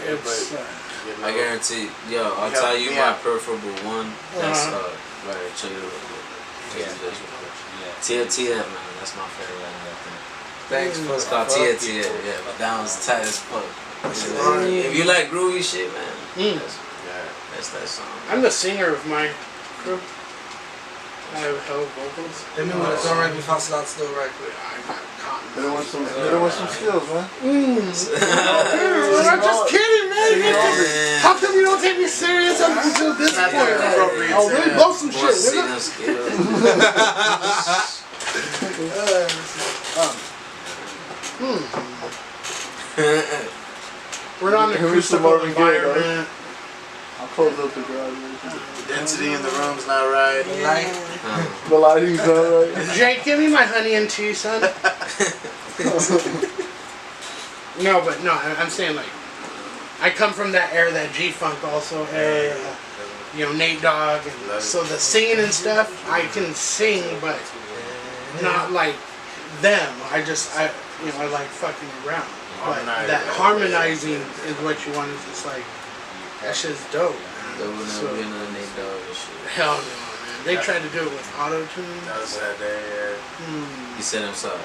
It's
I guarantee, I'll tell you my preferable one. That's right. Check it out. Tia, man, that's my favorite one. I think.
Thanks for
It's called Tia, yeah, but that one's tight as fuck. If you like groovy shit, man, that's that song.
I'm the singer of my crew. I have held vocals.
They mean when it's already fast out still right quick.
I got cotton.
They don't want some skills, man.
I'm just kidding, man. How come you don't take me serious up until this point? Oh, really blow some shit, We're not in a crucible environment.
I'll close up the garage.
The density in the room's not right.
The lighting's not right.
Jake, give me my honey and tea, son. No, but no, I'm saying like, I come from that era, that G-Funk also era, you know, Nate Dogg, and so the singing and stuff, I can sing, but not like them. I like fucking around. But that harmonizing is what you want. Is just like, that shit's dope.
So, Nate Dogg and shit.
Hell no, man. They tried to do it with auto-tune.
That was that day,
He said himself.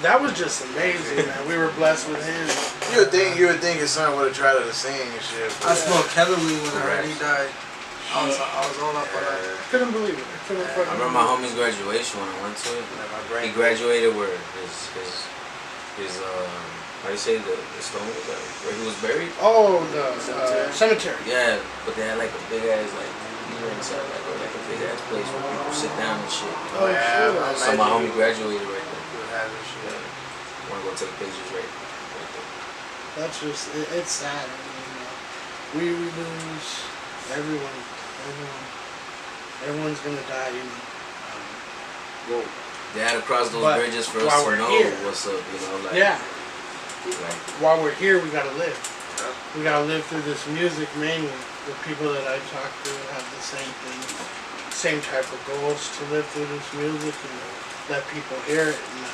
That was just amazing, man. We were blessed with him.
You would think his son would have tried to sing and shit.
I smoked Kelly when he died. I was all up on that.
Couldn't believe it.
I remember my homie's graduation when I went to it. He graduated where his how do you say the stone where he was buried?
Oh, the cemetery.
Yeah, but they had like a big ass you were inside like a big ass place where people sit down and shit.
Oh, shit.
So my homie graduated right there. Wanna go take pictures right there.
That's just it's sad. I mean, we lose everyone's gonna die, you know.
Well, they had to cross those bridges for us to know what's up, you know. Like,
while we're here, we gotta live. We gotta live through this music mainly. The people that I talk to have the same thing, same type of goals to live through this music and let people hear it. And,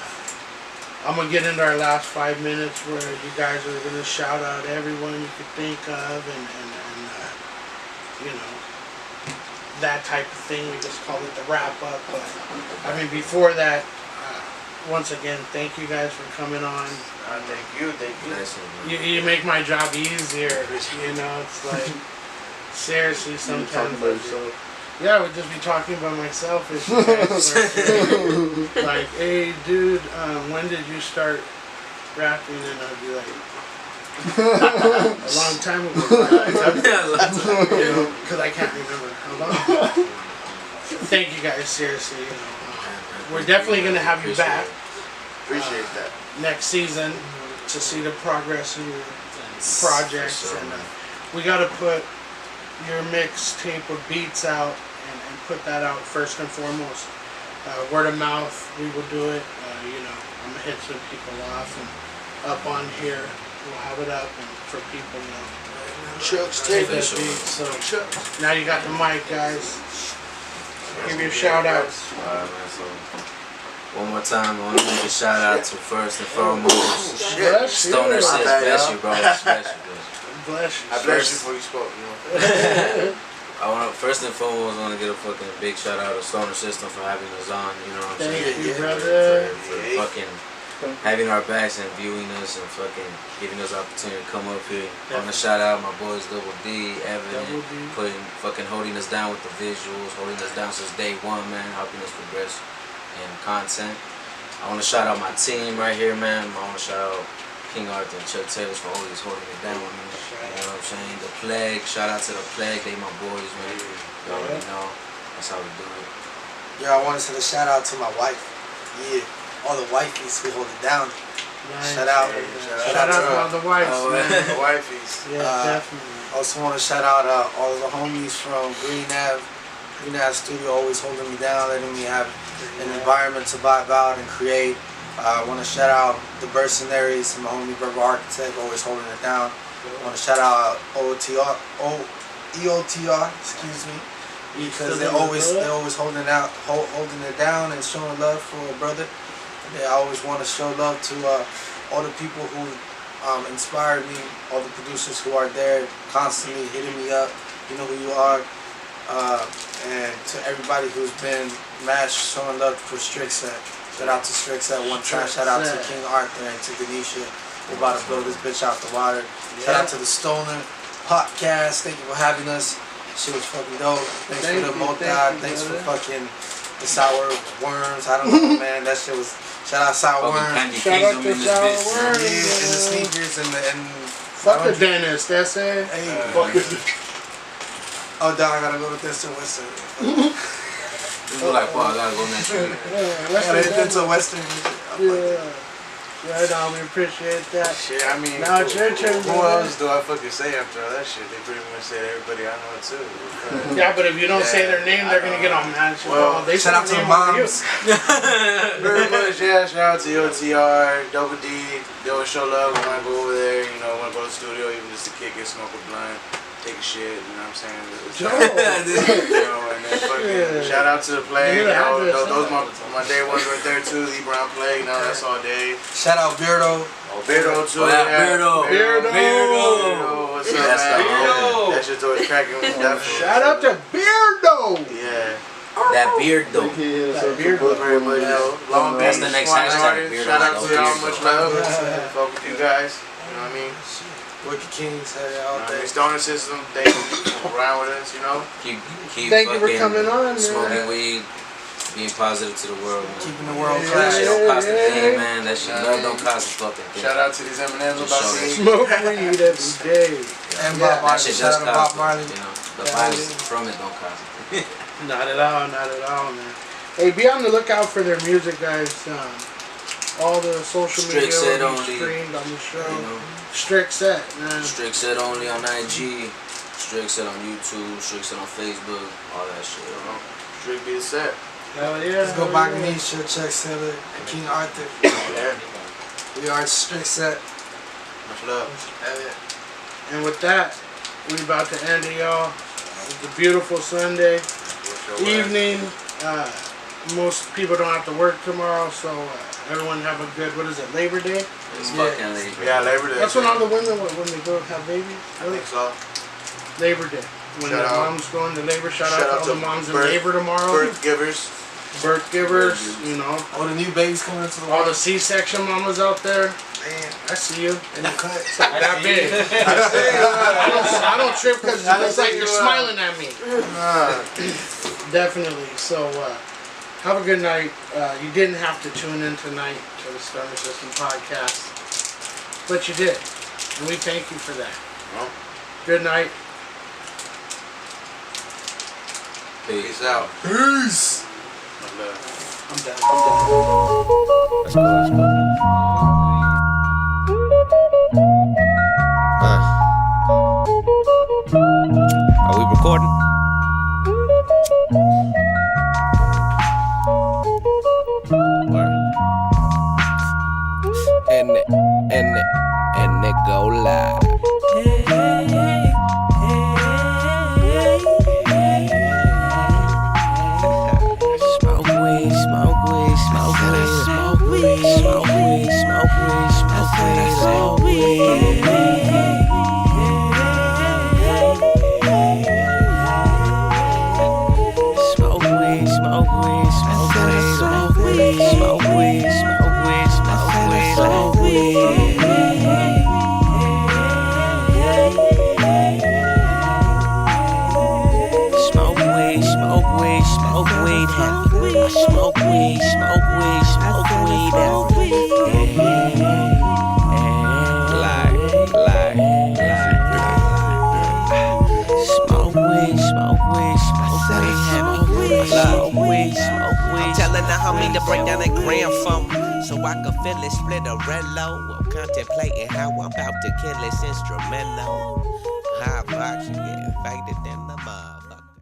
I'm gonna get into our last 5 minutes where you guys are gonna shout out everyone you could think of and you know, that type of thing. We just call it the wrap up. But I mean, before that, once again, thank you guys for coming on.
Thank you.
You make my job easier. You know, it's like seriously sometimes. Yeah, I would just be talking about myself. If you guys like, hey, dude, when did you start rapping, and I'd be like, a long time ago, because I can't remember how long. Thank you guys, seriously. We're definitely gonna have you back.
Appreciate that.
Next season to see the progress of your projects, and we gotta put your mixtape of beats out and put that out first and foremost. Word of mouth, we will do it. I'm gonna hit some people off and up on here. We'll have it up and for people,
Chuxs
take
Taylor.
that beat. So now you got the mic, guys. Give your shout outs.
Alright, man, so one more time, I want to give a shout out to first and foremost Stoner says bless you, bro. Bless you.
Bless you.
I bless you before you spoke,
First and foremost, I want to give a fucking big shout out to Stoner System for having us on, you know what I'm saying?
Thank you, brother.
For fucking having our backs and viewing us and fucking giving us the opportunity to come up here. I want to shout out my boys Double D, Evan, holding us down with the visuals, holding us down since day one, man, helping us progress in content. I want to shout out my team right here, man. I want to shout out King Arthur and Chuxs Taylor for always holding it down with me. You know what I'm saying? The Plague, shout out to the Plague, they my boys, man. You already know. That's how we do it.
Yeah, I want to send a shout out to my wife. Yeah, all the wifeys who hold it down.
Nice.
Shout out.
Shout out to all the wives, man.
The wifeys.
Yeah, definitely.
Also want to shout out all of the homies from Green Ave Studio, always holding me down, letting me have an environment to vibe out and create. I want to shout out the Mercenaries and my homie Berber Architect, always holding it down. I want to shout out EOTR, excuse me, because they're always holding it down and showing love for a brother. They always want to show love to all the people who inspired me, all the producers who are there constantly hitting me up. You know who you are. And to everybody who's been matched, showing love for Strixset. Shout out to Strixset one time. Shout out to King Arthur and to Ganesha. We're about to blow this bitch out the water. Shout out to the Stoner Podcast. Thank you for having us. Shit was fucking dope. Thanks for the Motad. Thanks for fucking the Sour Worms. I don't know, man. That shit was. Shout out Sour Worms.
Shout out to Sour Worms.
Yeah, and the sneakers and
fuck the dentist. That's it.
Hey, fuck it. Oh, dog, I gotta go to Dental Western.
You look like, I gotta go next week.
I gotta hit Dental Western.
Yeah. Right on, we appreciate that.
Shit, I mean,
now it's your turn.
Who else do I fucking say after all that shit? They pretty much say everybody I know it too.
Yeah, but if you don't say their name, they're gonna get all mad.
Well,
they
shout out to the moms.
Very much, yeah. Shout out to EOTR, Double D. They always show love when I go over there. You know, when I go to the studio, even just to kick it, smoke a blunt, take a shit. You know what I'm saying? And then fucking shout out to the Plague. Those my day ones right there too. The Brown Plague. Now that's all day.
Shout out Beardo.
Beardo too.
Beardo.
What's up, man? That shit's always cracking.
Shout out to Beardo.
Yeah.
That beard though.
That beard look very much. Long
That's the next hashtag.
Shout out to y'all. Much love. Fuck with you guys. You know what I mean?
Wicked Kings had it all day.
Stoner System, thank you for around with us, you know?
Keep
thank you for coming on, man.
Smoking weed, being positive to the world, man.
Keeping the world
That shit don't cost a thing, man. That shit don't cost a fucking thing.
Shout out to these M&Ms about to eat.
Smoke weed every day.
And Bob Marley.
That shit
Shout
does
out to Bob
cost,
Marley.
you know. The violence from it don't cost it.
Not at all, man. Hey, be on the lookout for their music, guys. All the social media will be streamed on the show.
You know,
Strixset, man.
Strixset only on IG, Strixset on YouTube, Strixset on Facebook, all that shit. You know?
Strict be the set.
Hell yeah.
Let's go by Ganesha, Chuxs Taylor, and King Arthur.
Yeah.
We are Strixset.
Much love.
Hell yeah.
And with that, we about to end it, y'all. It's a beautiful Sunday evening. Most people don't have to work tomorrow, so everyone have a good, what is it, Labor Day?
It's fucking Labor Day.
Yeah, Labor Day.
That's when all the women, when they go have babies?
I think so.
Labor Day. When the moms go into labor, shout out to all the moms in labor tomorrow.
Birth givers.
Birth givers, you know.
All the new babies coming into the
All
world.
the C-section mamas out there.
Man,
I see you.
in the cut.
That big. I don't trip because it looks like you're smiling at me. Definitely. So, have a good night. You didn't have to tune in tonight to the Stoner System Podcast. but you did. And we thank you for that.
Well,
Good night.
peace out.
Peace.
My love.
I'm done.
Let's go, let's go. Are we recording? And it go live. Smoke weed, smoke weed, smoke weed, smoke weed, smoke weed, smoke weed, smoke weed, smoke weed. Smoke weed, smoke weed, smoke weed, smoke weed, smoke weed, smoke weed, smoke weed, smoke weed. Smoke weed, smoke weed, smoke weed, heavy. I smoke weed, smoke weed, smoke weed, heavy. Smoke weed, smoke weed, smoke weed, heavy. Smoke weed, smoke weed. I'm telling the homie to break down a gram for me, so I can feel it split a red low. I'm contemplating how I'm about to kill this instrumental. High box, you getting faded then.